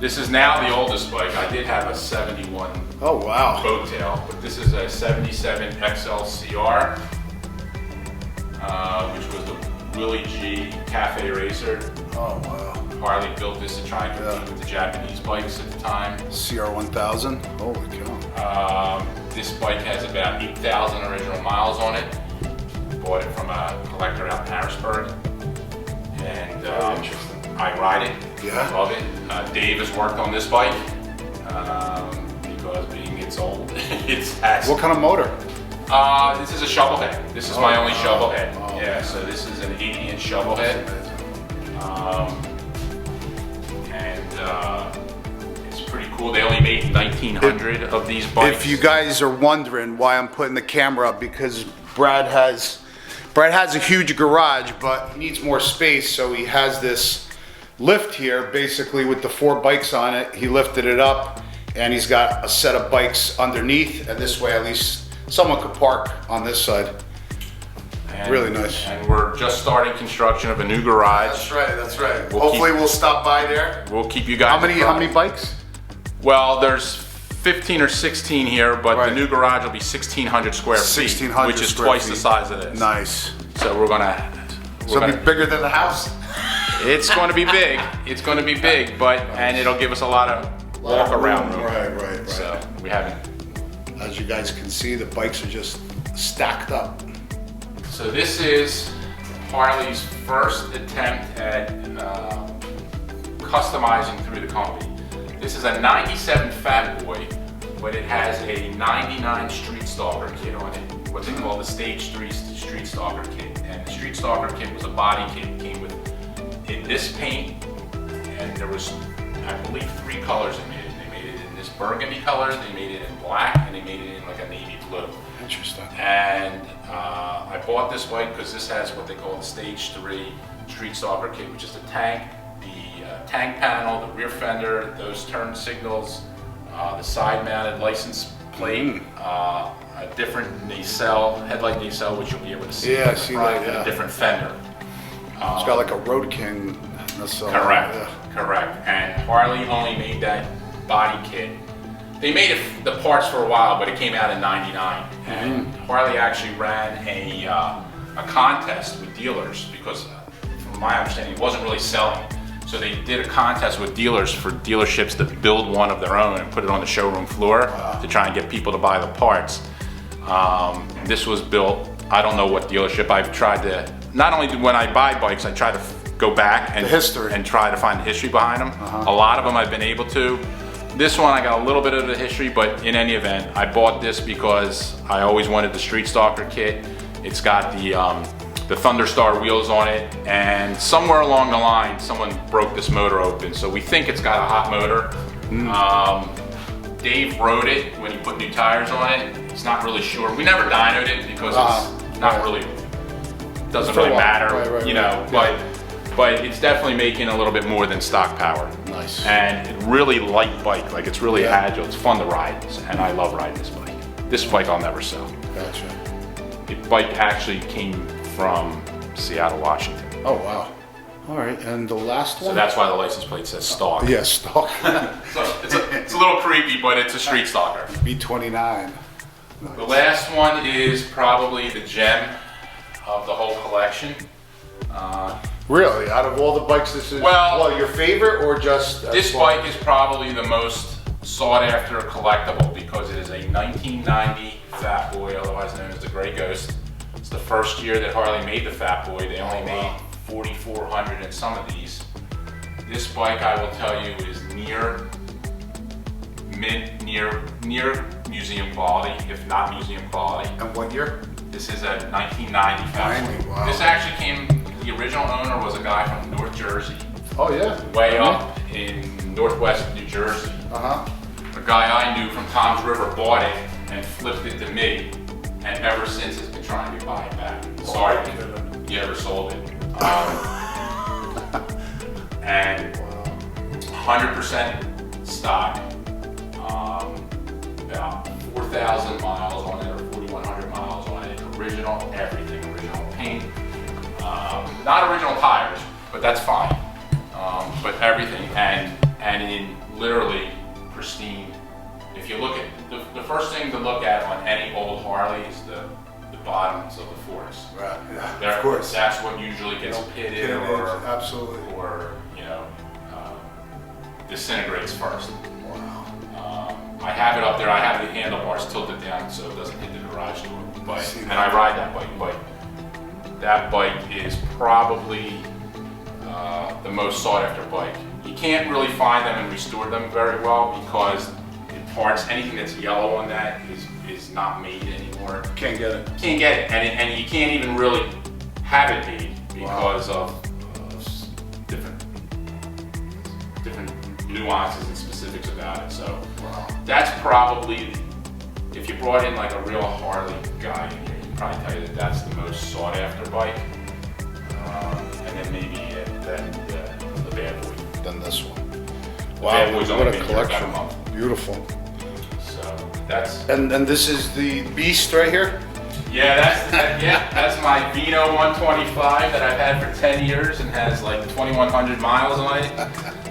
Speaker 2: This is now the oldest bike. I did have a 71
Speaker 1: Oh wow.
Speaker 2: boat tail, but this is a 77 XL CR, which was the Willie G Cafe Racer.
Speaker 1: Oh wow.
Speaker 2: Harley built this to try and compete with the Japanese bikes at the time.
Speaker 1: CR1000. Holy cow.
Speaker 2: This bike has about 8,000 original miles on it. Bought it from a collector out in Harrisburg. And I ride it.
Speaker 1: Yeah.
Speaker 2: Love it. Dave has worked on this bike because being it's old, it's has.
Speaker 1: What kind of motor?
Speaker 2: This is a shovel head. This is my only shovel head. Yeah, so this is an 80-inch shovel head. It's pretty cool. They only made 1,900 of these bikes.
Speaker 1: If you guys are wondering why I'm putting the camera up, because Brad has a huge garage, but he needs more space, so he has this lift here, basically with the 4 bikes on it. He lifted it up, and he's got a set of bikes underneath, and this way at least someone could park on this side. Really nice.
Speaker 2: And we're just starting construction of a new garage.
Speaker 1: That's right, that's right. Hopefully we'll stop by there.
Speaker 2: We'll keep you guys.
Speaker 1: How many bikes?
Speaker 2: Well, there's 15 or 16 here, but the new garage will be 1,600 square feet,
Speaker 1: 1,600
Speaker 2: which is
Speaker 1: square
Speaker 2: twice
Speaker 1: feet.
Speaker 2: the size of this.
Speaker 1: Nice.
Speaker 2: So we're gonna
Speaker 1: be bigger than the house.
Speaker 2: It's going to be big. It's going to be big, and it'll give us a lot of walk around room.
Speaker 1: Right.
Speaker 2: So we haven't.
Speaker 1: As you guys can see, the bikes are just stacked up.
Speaker 2: So this is Harley's first attempt at customizing through the company. This is a 97 Fat Boy, but it has a 99 Street Stalker kit on it, what they call the Stage 3 Street Stalker kit. And the Street Stalker kit was a body kit. It came with in this paint, and there was, I believe, 3 colors they made it. They made it in this burgundy color, they made it in black, and they made it in like a navy blue.
Speaker 1: Interesting.
Speaker 2: And I bought this bike because this has what they call the Stage 3 Street Stalker kit, which is the tank, tank panel, the rear fender, those turn signals, the side-mounted license plate, a different nacelle, headlight nacelle, which you'll be able to see.
Speaker 1: Yeah, I see that, yeah.
Speaker 2: A different fender.
Speaker 1: It's got like a Road King nacelle.
Speaker 2: Correct,
Speaker 1: Yeah.
Speaker 2: correct. And Harley only made that body kit. They made the parts for a while, but it came out in '99. And Harley actually ran a contest with dealers because, from my understanding, it wasn't really selling. So they did a contest with dealers for dealerships to build one of their own and put it on the showroom floor to try and get people to buy the parts. This was built, I don't know what dealership. I've tried to, not only when I buy bikes, I try to go back and try to find the history behind them. A lot of them I've been able to. This one I got a little bit of the history, but in any event, I bought this because I always wanted the Street Stalker kit. It's got the the Thunderstar wheels on it, and somewhere along the line, someone broke this motor open. So we think it's got a hot motor. Dave rode it when he put new tires on it. He's not really sure. We never dynoed it because it's not really, doesn't really matter, you know, but it's definitely making a little bit more than stock power.
Speaker 1: Nice.
Speaker 2: And it really light bike, like it's really agile, it's fun to ride, and I love riding this bike. This bike I'll never sell.
Speaker 1: Gotcha.
Speaker 2: The bike actually came from Seattle, Washington.
Speaker 1: Oh, wow. All right, and the last one?
Speaker 2: So that's why the license plate says stalk.
Speaker 1: Yeah, stalk.
Speaker 2: So it's a little creepy, but it's a street stalker.
Speaker 1: B29. Nice.
Speaker 2: The last one is probably the gem of the whole collection.
Speaker 1: Really? Out of all the bikes, this is your favorite or just...
Speaker 2: This bike is probably the most sought after collectible because it is a 1990 Fat Boy, otherwise known as the Gray Ghost. It's the first year that Harley made the Fat Boy. They only made 4,400 in some of these. This bike, I will tell you, is near museum quality, if not museum quality.
Speaker 1: And what year?
Speaker 2: This is a 1990 Fat Boy.
Speaker 1: Wow.
Speaker 2: This actually came, the original owner was a guy from North Jersey.
Speaker 1: Oh yeah?
Speaker 2: Way up in northwest New Jersey. A guy I knew from Tom's River bought it and flipped it to me, and ever since has been trying to buy it back. Sorry if you ever sold it. And 100% stock, about 4,000 miles on it, or 4,100 miles on it. Original everything, original paint. Not original tires, but that's fine. But everything, and in literally pristine. If you look at, the first thing to look at on any old Harley is the bottoms of the forks.
Speaker 1: Right, yeah, of course.
Speaker 2: That's what usually gets pitted or,
Speaker 1: absolutely.
Speaker 2: or you know, disintegrates first.
Speaker 1: Wow.
Speaker 2: I have it up there. I have the handlebars tilted down so it doesn't hit the garage door. And I ride that bike. But that bike is probably the most sought after bike. You can't really find them and restore them very well because in parts, anything that's yellow on that is not made anymore.
Speaker 1: Can't get it.
Speaker 2: Can't get it, and you can't even really have it made because of different nuances and specifics about it. So that's probably, if you brought in like a real Harley guy in here, he'd probably tell you that that's the most sought after bike, and then maybe then the Bad Boy.
Speaker 1: Then this one.
Speaker 2: Wow,
Speaker 1: what a collection! Beautiful.
Speaker 2: So that's.
Speaker 1: And this is the Beast right here.
Speaker 2: Yeah, that's my Vino 125 that I've had for 10 years and has like 2,100 miles on it.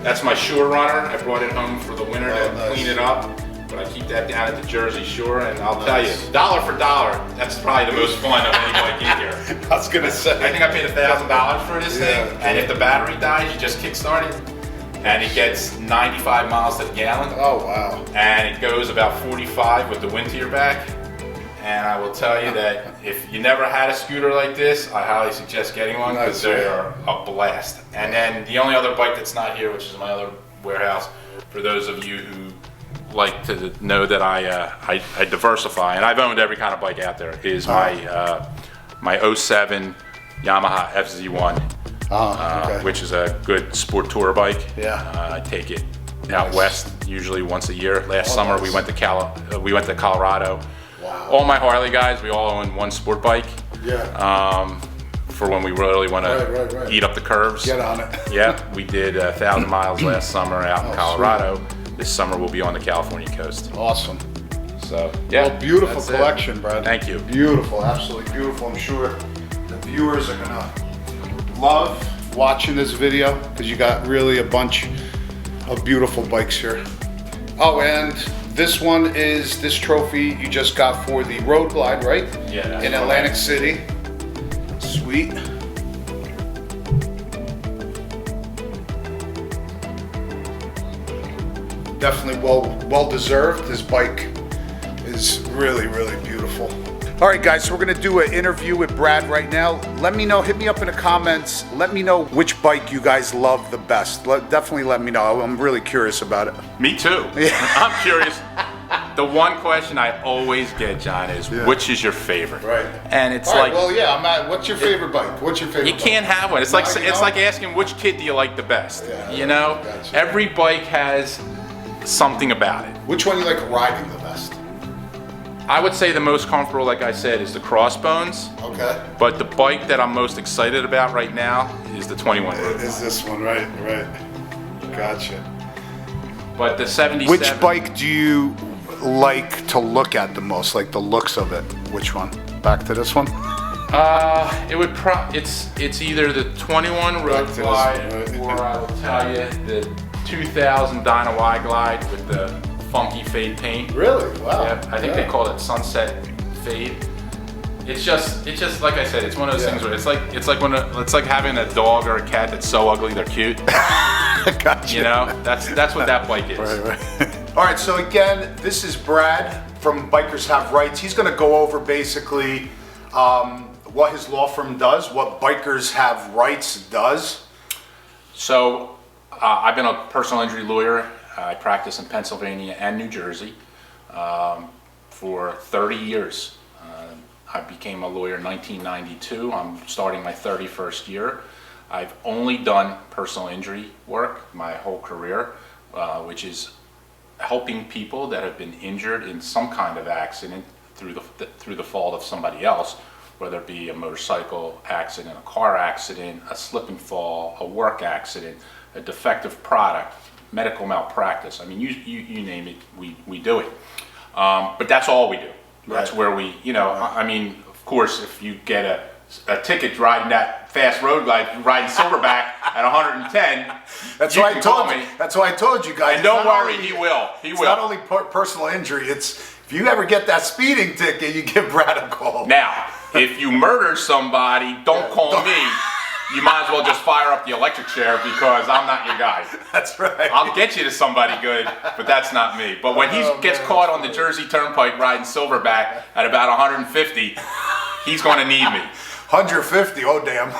Speaker 2: That's my Shore Runner. I brought it home for the winter to clean it up, but I keep that down at the Jersey Shore, and I'll tell you, dollar for dollar, that's probably the most fun of any bike in here.
Speaker 1: I was gonna say.
Speaker 2: I think I paid $1,000 for this thing, and if the battery dies, you just kickstart it, and it gets 95 miles to the gallon.
Speaker 1: Oh wow!
Speaker 2: And it goes about 45 with the wind to your back. And I will tell you that if you never had a scooter like this, I highly suggest getting one because they are a blast. And then the only other bike that's not here, which is my other warehouse, for those of you who like to know that I diversify, and I've owned every kind of bike out there, is my '07 Yamaha FZ1, which is a good sport tour bike.
Speaker 1: Yeah.
Speaker 2: I take it out west usually once a year. Last summer we went to Colorado.
Speaker 1: Wow.
Speaker 2: All my Harley guys, we all own one sport bike.
Speaker 1: Yeah.
Speaker 2: For when we really want to eat up the curves.
Speaker 1: Get on it.
Speaker 2: Yeah, we did 1,000 miles last summer out in Colorado. Sweet. This summer we'll be on the California coast.
Speaker 1: Awesome.
Speaker 2: So yeah.
Speaker 1: Well, beautiful collection, Brad.
Speaker 2: Thank you.
Speaker 1: Beautiful, absolutely beautiful. I'm sure the viewers are gonna love watching this video because you got really a bunch of beautiful bikes here. Oh, and this one is this trophy you just got for the Road Glide, right?
Speaker 2: Yeah.
Speaker 1: In Atlantic City. Sweet. Definitely well deserved. This bike is really, really beautiful. All right, guys, so we're gonna do an interview with Brad right now. Let me know, hit me up in the comments. Let me know which bike you guys love the best. Definitely let me know. I'm really curious about it.
Speaker 2: Me too. Yeah. I'm curious. The one question I always get, John, is which is your favorite?
Speaker 1: Right.
Speaker 2: And it's
Speaker 1: All right,
Speaker 2: like,
Speaker 1: well, yeah, I'm at, what's your favorite bike? What's your favorite
Speaker 2: you
Speaker 1: bike?
Speaker 2: can't have one. It's like
Speaker 1: No, you
Speaker 2: it's
Speaker 1: don't?
Speaker 2: like asking which kid do you like the best.
Speaker 1: Yeah,
Speaker 2: you know,
Speaker 1: gotcha.
Speaker 2: every bike has something about it.
Speaker 1: Which one you like riding the best?
Speaker 2: I would say the most comfortable, like I said, is the Crossbones.
Speaker 1: Okay.
Speaker 2: But the bike that I'm most excited about right now is the 21 Road.
Speaker 1: Is this one, right? Gotcha.
Speaker 2: But the 77.
Speaker 1: Which bike do you like to look at the most? Like the looks of it? Which one? Back to this one?
Speaker 2: It would it's either the 21 Road
Speaker 1: Back to
Speaker 2: Glide
Speaker 1: this one,
Speaker 2: or
Speaker 1: right?
Speaker 2: I will tell you the 2000 Dyna Y Glide with the funky fade paint.
Speaker 1: Really? Wow.
Speaker 2: Yeah, I think they call it Sunset Fade. It's just like I said, it's one of those things where it's like having a dog or a cat that's so ugly they're cute.
Speaker 1: Gotcha.
Speaker 2: You know, that's what that bike is.
Speaker 1: Right. All right, so again, this is Brad from Bikers Have Rights. He's going to go over basically what his law firm does, what Bikers Have Rights does.
Speaker 2: So I've been a personal injury lawyer. I practice in Pennsylvania and New Jersey for 30 years. I became a lawyer in 1992. I'm starting my 31st year. I've only done personal injury work my whole career, which is helping people that have been injured in some kind of accident through the fault of somebody else, whether it be a motorcycle accident, a car accident, a slip and fall, a work accident, a defective product, medical malpractice. I mean, you name it, we do it. But that's all we do. That's where we, you know, I mean, of course, if you get a ticket riding that fast road glide, riding Silverback at 110,
Speaker 1: That's
Speaker 2: you
Speaker 1: why I
Speaker 2: can
Speaker 1: told
Speaker 2: call
Speaker 1: you.
Speaker 2: me.
Speaker 1: That's why I told you guys.
Speaker 2: And don't
Speaker 1: It's not
Speaker 2: worry,
Speaker 1: only-
Speaker 2: he will. He
Speaker 1: It's
Speaker 2: will.
Speaker 1: not only personal injury. It's if you ever get that speeding ticket, you give Brad a call.
Speaker 2: Now, if you murder somebody, don't call me. You might as well just fire up the electric chair because I'm not your guy.
Speaker 1: That's right.
Speaker 2: I'll get you to somebody good, but that's not me. But when he gets caught on the Jersey Turnpike riding Silverback at about 150, he's going to need me.
Speaker 1: 150. Oh damn.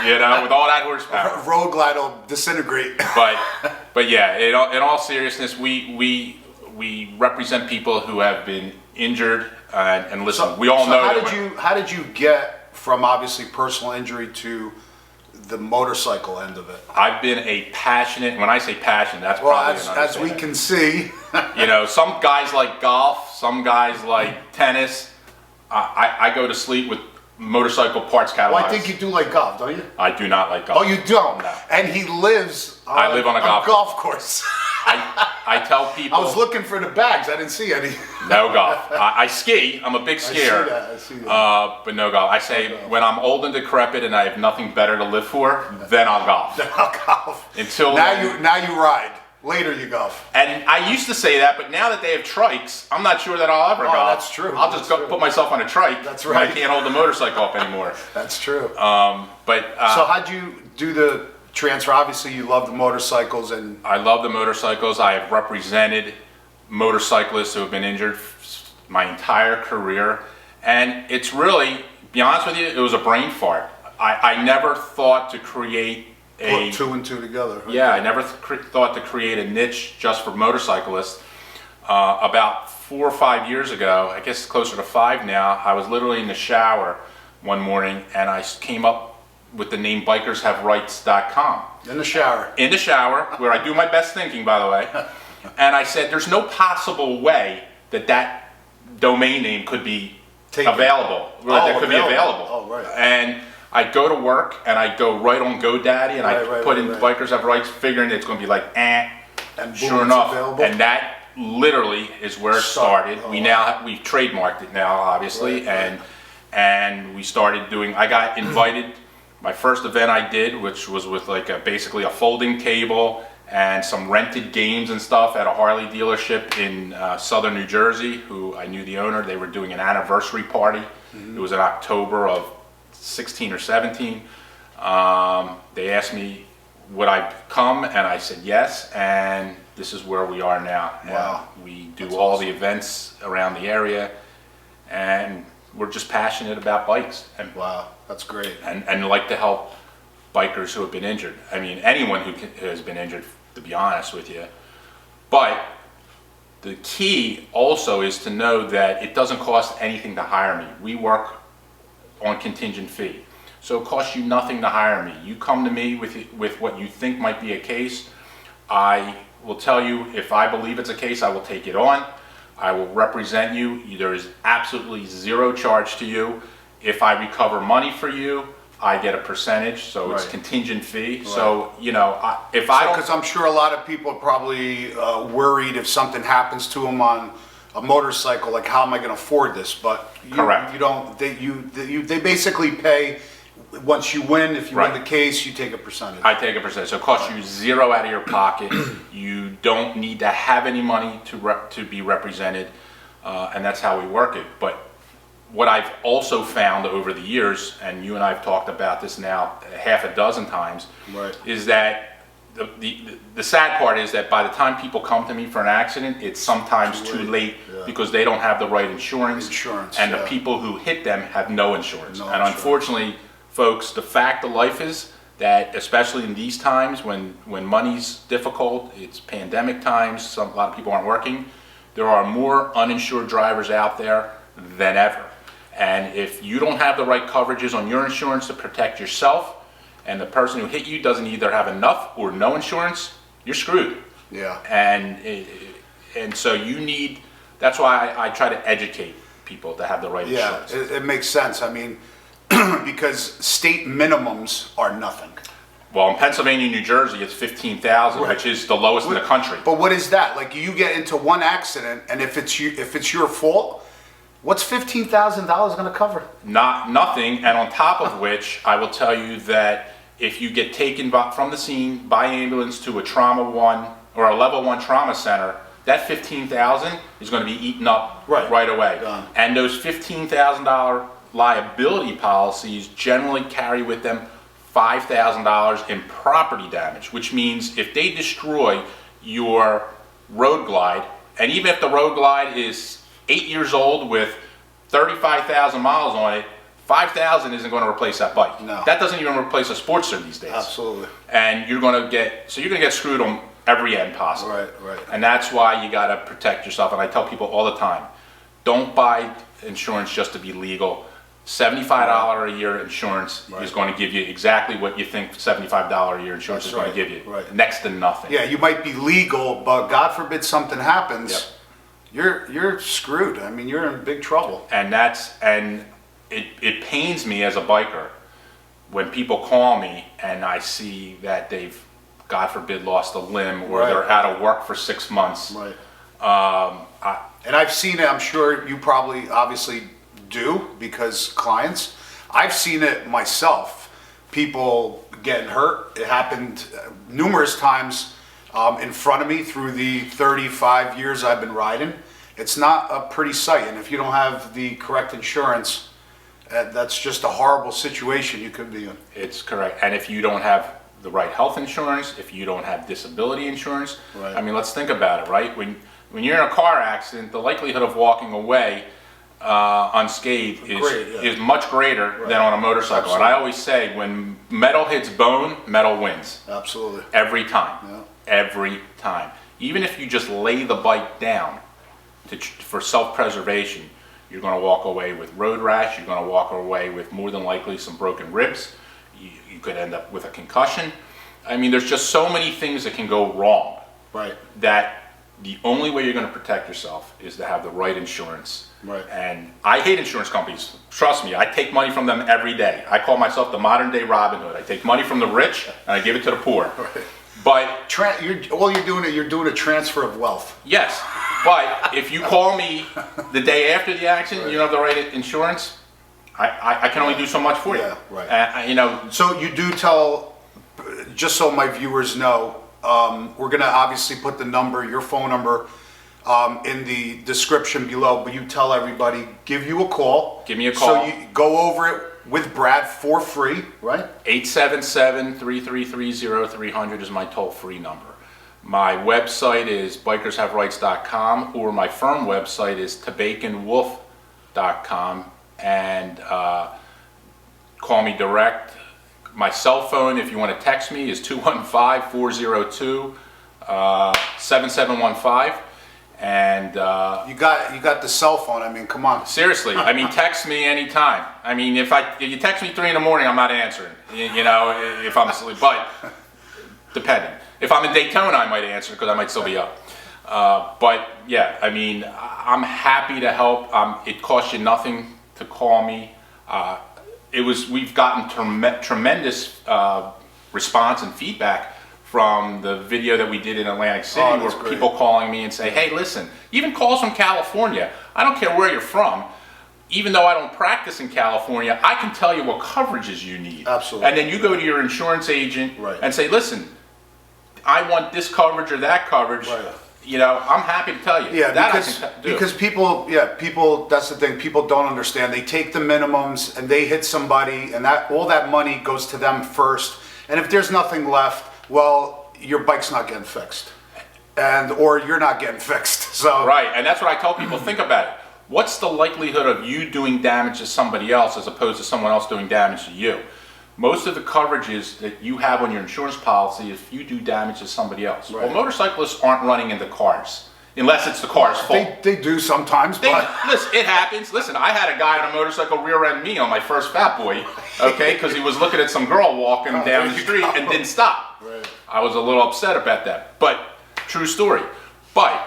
Speaker 2: You know, with all that horsepower.
Speaker 1: Road glide will disintegrate.
Speaker 2: But yeah, in all seriousness, we represent people who have been injured, and listen, we all know.
Speaker 1: How did you get from obviously personal injury to the motorcycle end of it?
Speaker 2: I've been a passionate. When I say passion, that's
Speaker 1: Well,
Speaker 2: probably an
Speaker 1: as we
Speaker 2: understatement.
Speaker 1: can see.
Speaker 2: You know, some guys like golf, some guys like tennis. I go to sleep with motorcycle parts catalogs.
Speaker 1: Well, I think you do like golf, don't you?
Speaker 2: I do not like golf.
Speaker 1: Oh, you don't?
Speaker 2: No.
Speaker 1: And he lives on,
Speaker 2: I live on a golf
Speaker 1: course.
Speaker 2: I tell people.
Speaker 1: I was looking for the bags. I didn't see any.
Speaker 2: No golf. I ski. I'm a big skier.
Speaker 1: I see that.
Speaker 2: But no golf. I say when I'm old and decrepit and I have nothing better to live for, then I'll golf.
Speaker 1: I'll golf.
Speaker 2: Until
Speaker 1: now
Speaker 2: then-
Speaker 1: you ride. Later you golf.
Speaker 2: And I used to say that, but now that they have trikes, I'm not sure that I'll ever golf.
Speaker 1: That's true.
Speaker 2: I'll just put myself on a trike.
Speaker 1: That's
Speaker 2: when I
Speaker 1: right.
Speaker 2: can't hold the motorcycle up anymore.
Speaker 1: That's true.
Speaker 2: But
Speaker 1: So how'd you do the transfer? Obviously you love the motorcycles and
Speaker 2: I love the motorcycles. I have represented motorcyclists who have been injured my entire career. And it's really, to be honest with you, it was a brain fart. I never thought to create
Speaker 1: put two and two together. Right?
Speaker 2: Yeah, I never thought to create a niche just for motorcyclists. About 4 or 5 years ago, I guess closer to 5 now, I was literally in the shower one morning and I came up with the name bikershaverights.com.
Speaker 1: In the shower.
Speaker 2: In the shower, where I do my best thinking, by the way. And I said, there's no possible way that domain name could be available. That could be available.
Speaker 1: Oh, right.
Speaker 2: And I go to work and I go right on GoDaddy and I put in Bikers Have Rights, figuring it's going to be like,
Speaker 1: And boom,
Speaker 2: sure
Speaker 1: it's
Speaker 2: enough.
Speaker 1: available.
Speaker 2: And that literally is where it started. We've trademarked it now, obviously, and we started doing. I got invited. My first event I did, which was with like basically a folding table and some rented games and stuff at a Harley dealership in southern New Jersey. Who I knew the owner. They were doing an anniversary party. It was in October of 16 or 17. They asked me would I come, and I said yes, and this is where we are now.
Speaker 1: Wow.
Speaker 2: We do all the events around the area, and we're just passionate about bikes. And,
Speaker 1: wow, that's great.
Speaker 2: and like to help bikers who have been injured. I mean, anyone who has been injured, to be honest with you. But The key also is to know that it doesn't cost anything to hire me. We work on contingent fee. So it costs you nothing to hire me. You come to me with what you think might be a case. I will tell you if I believe it's a case, I will take it on. I will represent you. There is absolutely zero charge to you. If I recover money for you, I get a percentage, so it's contingent fee. Right. So, you know, because
Speaker 1: I'm sure a lot of people are probably worried if something happens to them on a motorcycle, like how am I going to afford this? But you don't. They basically pay. Once you win, if you win the case, you take a percentage.
Speaker 2: I take a percentage. So it costs you zero out of your pocket. You don't need to have any money to be represented, and that's how we work it. But what I've also found over the years, and you and I have talked about this now half a dozen times, is that the sad part is that by the time people come to me for an accident, it's sometimes too late because they don't have the right insurance, and the people who hit them have no insurance. Unfortunately, folks, the fact of life is that, especially in these times when money's difficult, it's pandemic times, a lot of people aren't working, there are more uninsured drivers out there than ever. And if you don't have the right coverages on your insurance to protect yourself, and the person who hit you doesn't either have enough or no insurance, you're screwed.
Speaker 1: Yeah.
Speaker 2: And so you need, that's why I try to educate people to have the right insurance.
Speaker 1: Yeah, it makes sense. I mean, because state minimums are nothing.
Speaker 2: Well, in Pennsylvania, New Jersey, it's $15,000, which is the lowest in the country.
Speaker 1: But what is that? Like, you get into one accident, and if it's your fault, what's $15,000 going to cover?
Speaker 2: Nothing. And on top of which, I will tell you that if you get taken from the scene by ambulance to a trauma 1 or a level 1 trauma center, that $15,000 is going to be eaten up right away.
Speaker 1: Done.
Speaker 2: And those $15,000 liability policies generally carry with them $5,000 in property damage, which means if they destroy your road glide, and even if the road glide is 8 years old with 35,000 miles on it, 5,000 isn't going to replace that bike.
Speaker 1: No.
Speaker 2: That doesn't even replace a Sportster these days.
Speaker 1: Absolutely.
Speaker 2: And you're going to get screwed on every end possible.
Speaker 1: Right.
Speaker 2: And that's why you got to protect yourself. And I tell people all the time, don't buy insurance just to be legal. $75 a year insurance is going to give you exactly what you think $75 a year insurance is going to give you. Next to nothing.
Speaker 1: Yeah, you might be legal, but God forbid something happens, you're screwed. I mean, you're in big trouble.
Speaker 2: And it pains me as a biker when people call me and I see that they've, God forbid, lost a limb or they're out of work for 6 months.
Speaker 1: Right. And I've seen it. I'm sure you probably obviously do, because clients, I've seen it myself, people getting hurt. It happened numerous times in front of me through the 35 years I've been riding. It's not a pretty sight, and if you don't have the correct insurance, that's just a horrible situation you could be in.
Speaker 2: It's correct. And if you don't have the right health insurance, if you don't have disability insurance, I mean, let's think about it, right? When you're in a car accident, the likelihood of walking away unscathed is much greater than on a motorcycle. Absolutely. And I always say, when metal hits bone, metal wins.
Speaker 1: Absolutely.
Speaker 2: Every time. Every time. Even if you just lay the bike down for self-preservation, you're going to walk away with road rash, you're going to walk away with more than likely some broken ribs, you could end up with a concussion. I mean, there's just so many things that can go wrong. That the only way you're going to protect yourself is to have the right insurance. And I hate insurance companies. Trust me, I take money from them every day. I call myself the modern day Robin Hood. I take money from the rich and I give it to the poor. But
Speaker 1: you're doing a transfer of wealth.
Speaker 2: Yes, but if you call me the day after the accident, and you don't have the right insurance, I can only do so much for you. You know.
Speaker 1: So you do tell, just so my viewers know, we're going to obviously put the number, your phone number, in the description below, but you tell everybody, give you a call.
Speaker 2: Give me a call.
Speaker 1: So you go over it with Brad for free, right?
Speaker 2: 877-333-0300 is my toll-free number. My website is bikershaverights.com, or my firm website is tobaconwolf.com, and call me direct. My cell phone, if you want to text me, is 215-402-7715. And
Speaker 1: you got the cell phone. I mean, come on.
Speaker 2: seriously, I mean, text me anytime. I mean, if you text me 3 in the morning, I'm not answering. You know, if I'm asleep, but depending. If I'm in Daytona, I might answer because I might still be up. But yeah, I mean, I'm happy to help. It costs you nothing to call me. We've gotten tremendous response and feedback from the video that we did in Atlantic City, where
Speaker 1: great.
Speaker 2: people calling me and say, hey, listen, even calls from California, I don't care where you're from, even though I don't practice in California, I can tell you what coverages you need.
Speaker 1: Absolutely.
Speaker 2: And then you go to your insurance agent and say, listen, I want this coverage or that coverage.
Speaker 1: Right.
Speaker 2: You know, I'm happy to tell you.
Speaker 1: Yeah,
Speaker 2: that
Speaker 1: because people, that's the thing, people don't understand. They take the minimums and they hit somebody, and all that money goes to them first. And if there's nothing left, well, your bike's not getting fixed, or you're not getting fixed. So
Speaker 2: right, and that's what I tell people. Think about it. What's the likelihood of you doing damage to somebody else as opposed to someone else doing damage to you? Most of the coverages that you have on your insurance policy is if you do damage to somebody else.
Speaker 1: Right.
Speaker 2: Well, motorcyclists aren't running into cars unless it's the car's fault.
Speaker 1: They do sometimes, but
Speaker 2: listen, it happens. Listen, I had a guy on a motorcycle rear-end me on my first Fat Boy, okay, because he was looking at some girl walking down the street and didn't stop.
Speaker 1: Right.
Speaker 2: I was a little upset about that, but true story. But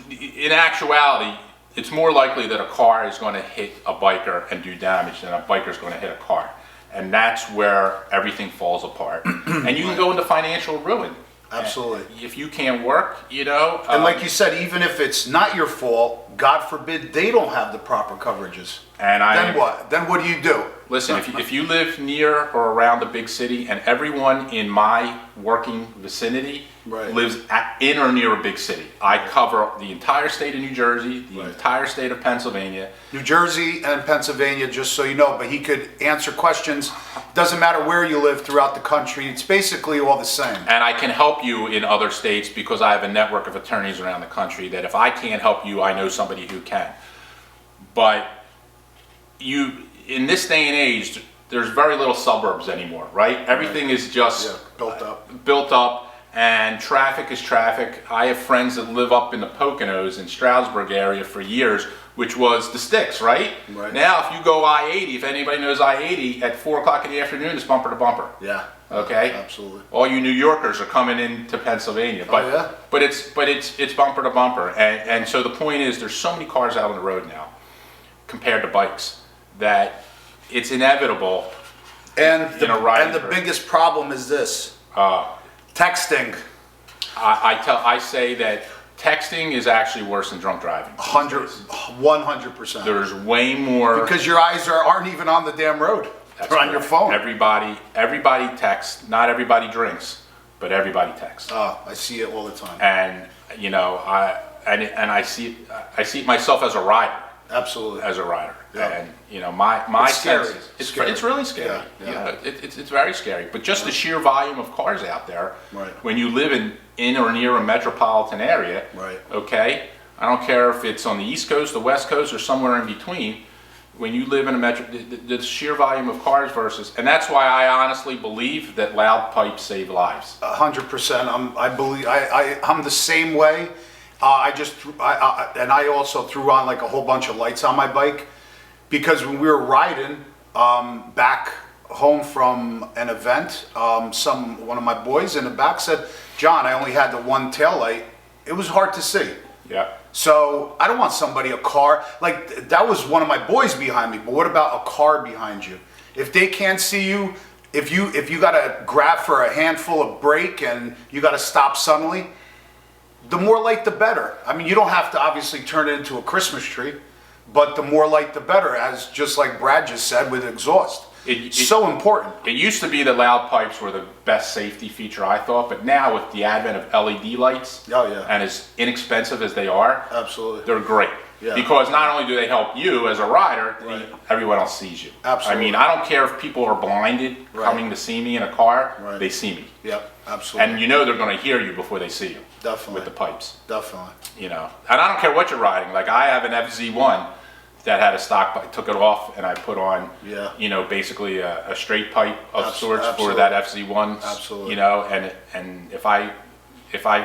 Speaker 2: in actuality, it's more likely that a car is going to hit a biker and do damage than a biker is going to hit a car. And that's where everything falls apart. And you can go into financial ruin.
Speaker 1: Absolutely.
Speaker 2: If you can't work, you know.
Speaker 1: And like you said, even if it's not your fault, God forbid they don't have the proper coverages. Then what? Then what do you do?
Speaker 2: Listen, if you live near or around the big city, and everyone in my working vicinity lives in or near a big city, I cover the entire state of New Jersey, the entire state of Pennsylvania.
Speaker 1: New Jersey and Pennsylvania, just so you know, but he could answer questions. Doesn't matter where you live throughout the country. It's basically all the same.
Speaker 2: And I can help you in other states because I have a network of attorneys around the country that if I can't help you, I know somebody who can. But in this day and age, there's very little suburbs anymore, right? Everything is just built up, and traffic is traffic. I have friends that live up in the Poconos in Stroudsburg area for years, which was the sticks, right? Now, if you go I-80, if anybody knows I-80, at 4 o'clock in the afternoon, it's bumper to bumper.
Speaker 1: Yeah.
Speaker 2: Okay.
Speaker 1: Absolutely.
Speaker 2: All you New Yorkers are coming into Pennsylvania, but it's bumper to bumper, and so the point is, there's so many cars out on the road now compared to bikes that it's inevitable.
Speaker 1: And the biggest problem is this: texting.
Speaker 2: I say that texting is actually worse than drunk driving.
Speaker 1: 100%.
Speaker 2: There's way more
Speaker 1: because your eyes aren't even on the damn road. They're on your phone.
Speaker 2: Everybody texts. Not everybody drinks, but everybody texts.
Speaker 1: I see it all the time.
Speaker 2: And you know, I see it myself as a rider.
Speaker 1: Absolutely.
Speaker 2: As a rider.
Speaker 1: Yeah.
Speaker 2: And you know, my
Speaker 1: it's scary.
Speaker 2: sense is, it's really scary.
Speaker 1: Yeah.
Speaker 2: You know, it's very scary. But just the sheer volume of cars out there, when you live in or near a metropolitan area, okay, I don't care if it's on the East Coast, the West Coast, or somewhere in between, when you live in a metro, the sheer volume of cars versus, and that's why I honestly believe that loud pipes save lives.
Speaker 1: 100%. I believe I'm the same way. I also threw on like a whole bunch of lights on my bike because when we were riding back home from an event, one of my boys in the back said, "John, I only had the one tail light. It was hard to see."
Speaker 2: Yeah.
Speaker 1: So I don't want a car, like that was one of my boys behind me, but what about a car behind you? If they can't see you, if you got to grab for a handful of brake and you got to stop suddenly, the more light the better. I mean, you don't have to obviously turn it into a Christmas tree, but the more light the better, as just like Brad just said with exhaust. It's so important.
Speaker 2: It used to be that loud pipes were the best safety feature, I thought, but now with the advent of LED lights, and as inexpensive as they are, they're great. Yeah. Because not only do they help you as a rider, everyone else sees you.
Speaker 1: Absolutely.
Speaker 2: I mean, I don't care if people are blinded coming to see me in a car, they see me.
Speaker 1: Yep, absolutely.
Speaker 2: And you know they're going to hear you before they see you.
Speaker 1: Definitely.
Speaker 2: With the pipes.
Speaker 1: Definitely.
Speaker 2: You know, and I don't care what you're riding. Like I have an FZ1 that had a stock pipe, took it off, and I put on, you know, basically a straight pipe of sorts for that FZ1.
Speaker 1: Absolutely.
Speaker 2: You know, and if I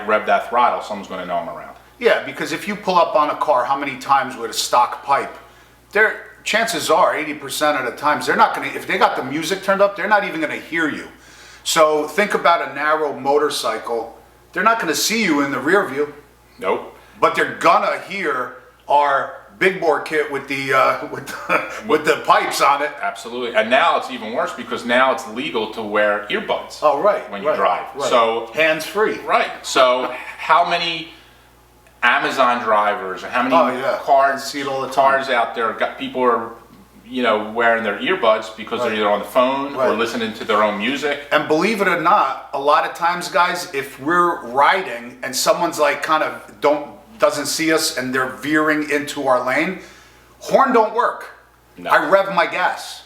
Speaker 2: rev that throttle, someone's going to know I'm around.
Speaker 1: Yeah, because if you pull up on a car, how many times with a stock pipe, chances are 80% of the times they're not going to, if they got the music turned up, they're not even going to hear you. So think about a narrow motorcycle. They're not going to see you in the rear view.
Speaker 2: Nope.
Speaker 1: But they're gonna hear our big bore kit with the with the pipes on it.
Speaker 2: Absolutely. And now it's even worse because now it's legal to wear earbuds.
Speaker 1: Oh, right.
Speaker 2: When you drive.
Speaker 1: Right.
Speaker 2: So
Speaker 1: hands free.
Speaker 2: Right. So how many Amazon drivers or how many
Speaker 1: cars see it all the time.
Speaker 2: Cars out there got people are wearing their earbuds because they're either on the phone or listening to their own music.
Speaker 1: And believe it or not, a lot of times, guys, if we're riding and someone's like kind of doesn't see us and they're veering into our lane, horn don't work. No. I rev my gas.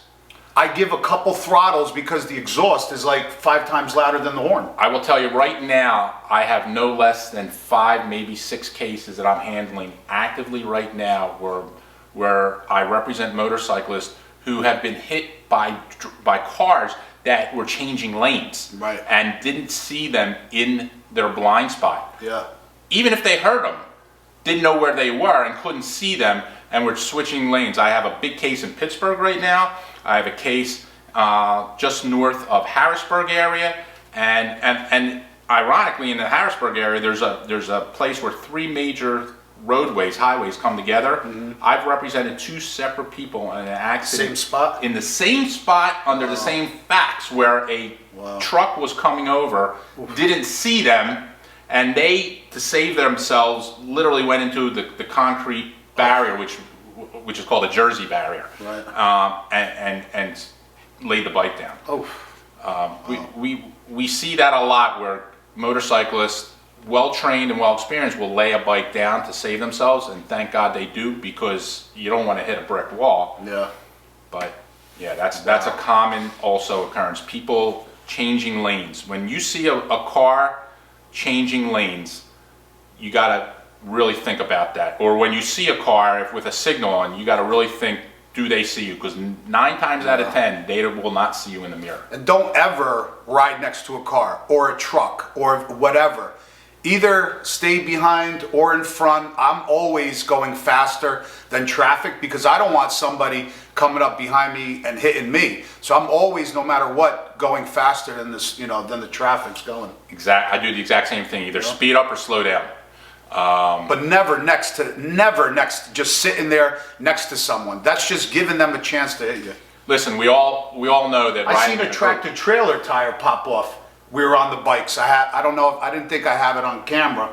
Speaker 1: I give a couple throttles because the exhaust is like 5 times louder than the horn.
Speaker 2: I will tell you right now, I have no less than 5, maybe 6 cases that I'm handling actively right now where I represent motorcyclists who have been hit by cars that were changing lanes and didn't see them in their blind spot.
Speaker 1: Yeah.
Speaker 2: Even if they heard them, didn't know where they were and couldn't see them and were switching lanes. I have a big case in Pittsburgh right now. I have a case just north of Harrisburg area, and ironically in the Harrisburg area there's a place where 3 major highways come together. Mm-hmm. I've represented 2 separate people in an accident.
Speaker 1: Same spot?
Speaker 2: In the same spot under the same facts where a truck was coming over, didn't see them, and they, to save themselves, literally went into the concrete barrier, which is called a Jersey barrier, and laid the bike down. We see that a lot where motorcyclists, well trained and well experienced, will lay a bike down to save themselves, and thank God they do, because you don't want to hit a brick wall.
Speaker 1: Yeah.
Speaker 2: But yeah, that's a common also occurrence. People changing lanes. When you see a car changing lanes, you gotta really think about that. Or when you see a car with a signal on, you gotta really think, do they see you? Because 9 times out of 10, they will not see you in the mirror.
Speaker 1: And don't ever ride next to a car or a truck or whatever. Either stay behind or in front. I'm always going faster than traffic because I don't want somebody coming up behind me and hitting me. So I'm always, no matter what, going faster than this, than the traffic's going.
Speaker 2: I do the exact same thing. Either speed up or slow down.
Speaker 1: But never just sitting there next to someone. That's just giving them a chance to hit you.
Speaker 2: Listen, we all know that.
Speaker 1: I seen a tractor trailer tire pop off. We were on the bikes. I don't know. I didn't think I have it on camera,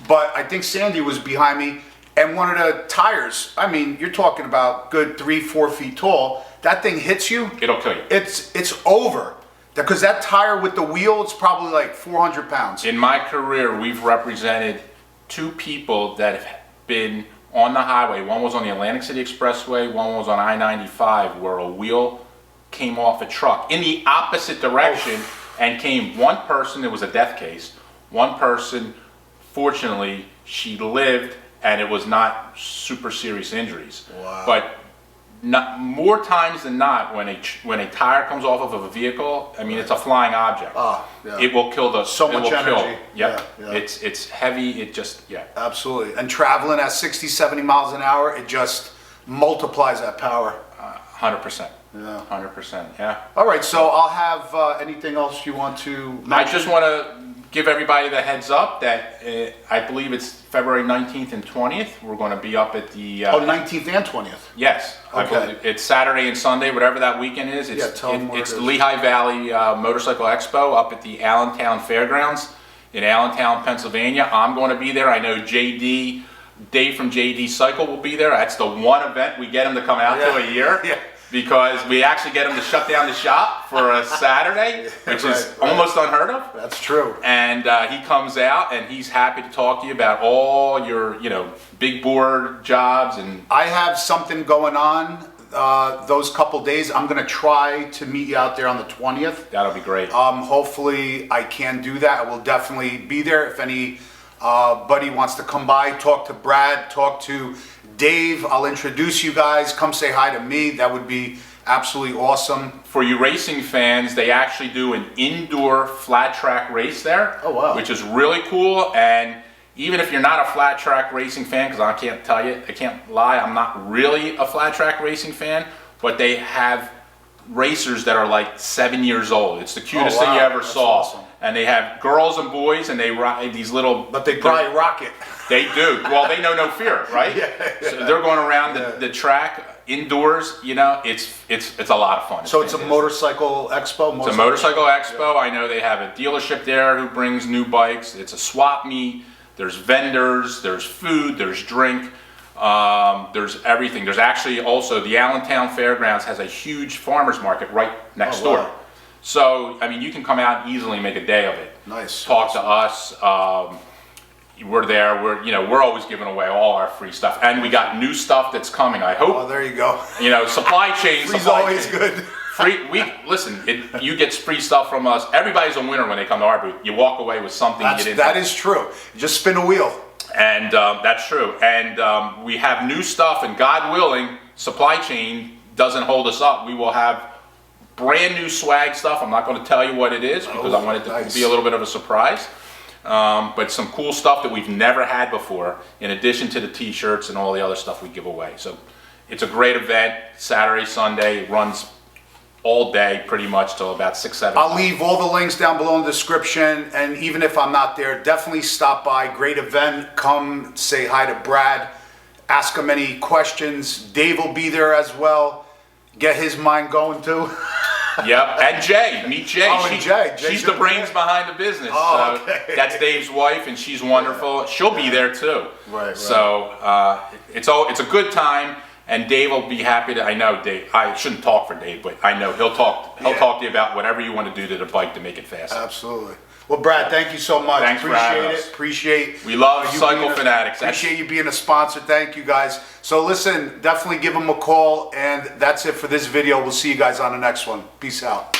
Speaker 1: but I think Sandy was behind me, and one of the tires. I mean, you're talking about good 3-4 feet tall. That thing hits you,
Speaker 2: it'll kill you.
Speaker 1: It's over. Because that tire with the wheel, it's probably like 400 pounds.
Speaker 2: In my career, we've represented 2 people that have been on the highway. One was on the Atlantic City Expressway, one was on I-95, where a wheel came off a truck in the opposite direction and came. One person, it was a death case. One person, fortunately, she lived, and it was not super serious injuries.
Speaker 1: Wow.
Speaker 2: But more times than not, when a tire comes off of a vehicle, I mean, it's a flying object. It will kill
Speaker 1: so much energy.
Speaker 2: Yep. Yeah. It's heavy. It just
Speaker 1: Absolutely. And traveling at 60, 70 miles an hour, it just multiplies that power.
Speaker 2: 100%.
Speaker 1: Yeah.
Speaker 2: 100%. Yeah.
Speaker 1: All right. So I'll have anything else you want to mention?
Speaker 2: I just want to give everybody the heads up that I believe it's February 19th and 20th. We're going to be up at the
Speaker 1: 19th and 20th.
Speaker 2: Yes.
Speaker 1: Okay.
Speaker 2: It's Saturday and Sunday, whatever that weekend is. It's the Lehigh Valley Motorcycle Expo up at the Allentown Fairgrounds in Allentown, Pennsylvania. I'm going to be there. I know Dave from JD Cycle will be there. That's the one event we get him to come out to a year.
Speaker 1: Yeah.
Speaker 2: Because we actually get him to shut down the shop for a Saturday, which is almost unheard of.
Speaker 1: That's true.
Speaker 2: And he comes out and he's happy to talk to you about all your, big board jobs. And
Speaker 1: I have something going on those couple days. I'm going to try to meet you out there on the 20th.
Speaker 2: That'll be great.
Speaker 1: Hopefully I can do that. I will definitely be there. If any buddy wants to come by, talk to Brad, talk to Dave, I'll introduce you guys. Come say hi to me. That would be absolutely awesome.
Speaker 2: For you racing fans, they actually do an indoor flat track race there.
Speaker 1: Oh, wow.
Speaker 2: Which is really cool. And even if you're not a flat track racing fan, because I can't lie, I'm not really a flat track racing fan, but they have racers that are like 7 years old. It's the cutest thing you ever saw.
Speaker 1: Awesome.
Speaker 2: And they have girls and boys, and they ride these little.
Speaker 1: But they probably rock it.
Speaker 2: They do. Well, they know no fear, right?
Speaker 1: Yeah.
Speaker 2: So they're going around the track indoors. You know, it's a lot of fun.
Speaker 1: So it's a motorcycle expo.
Speaker 2: It's a motorcycle expo. I know they have a dealership there who brings new bikes. It's a swap meet. There's vendors. There's food. There's drink. There's everything. There's actually also the Allentown Fairgrounds has a huge farmers market right next door.
Speaker 1: Wow.
Speaker 2: So, I mean, you can come out and easily make a day of it.
Speaker 1: Nice.
Speaker 2: Talk to us. We're there. We're always giving away all our free stuff, and we got new stuff that's coming. I hope.
Speaker 1: Oh, there you go.
Speaker 2: Supply chain.
Speaker 1: Free's always good.
Speaker 2: Free. You get free stuff from us. Everybody's a winner when they come to our booth. You walk away with something you didn't.
Speaker 1: That is true. Just spin a wheel.
Speaker 2: And that's true. And we have new stuff, and God willing, supply chain doesn't hold us up. We will have brand new swag stuff. I'm not going to tell you what it is because I want it to be a little bit of a surprise. But some cool stuff that we've never had before, in addition to the t-shirts and all the other stuff we give away. So it's a great event. Saturday, Sunday, it runs all day pretty much till about 6, 7.
Speaker 1: I'll leave all the links down below in the description, and even if I'm not there, definitely stop by. Great event. Come say hi to Brad. Ask him any questions. Dave will be there as well. Get his mind going too.
Speaker 2: Yep, and Jay. Meet Jay.
Speaker 1: Oh, and Jay.
Speaker 2: She's the brains behind the business.
Speaker 1: Oh,
Speaker 2: so
Speaker 1: okay.
Speaker 2: That's Dave's wife, and she's wonderful. She'll be there too.
Speaker 1: Right.
Speaker 2: So it's a good time, and Dave will be happy to. I know Dave. I shouldn't talk for Dave, but I know he'll talk. He'll talk to you about whatever you want to do to the bike to make it faster.
Speaker 1: Absolutely. Well, Brad, thank you so much.
Speaker 2: Thanks for having us.
Speaker 1: Appreciate.
Speaker 2: We love Cycle Fanatics.
Speaker 1: Appreciate you being a sponsor. Thank you, guys. So listen, definitely give them a call, and that's it for this video. We'll see you guys on the next one. Peace out.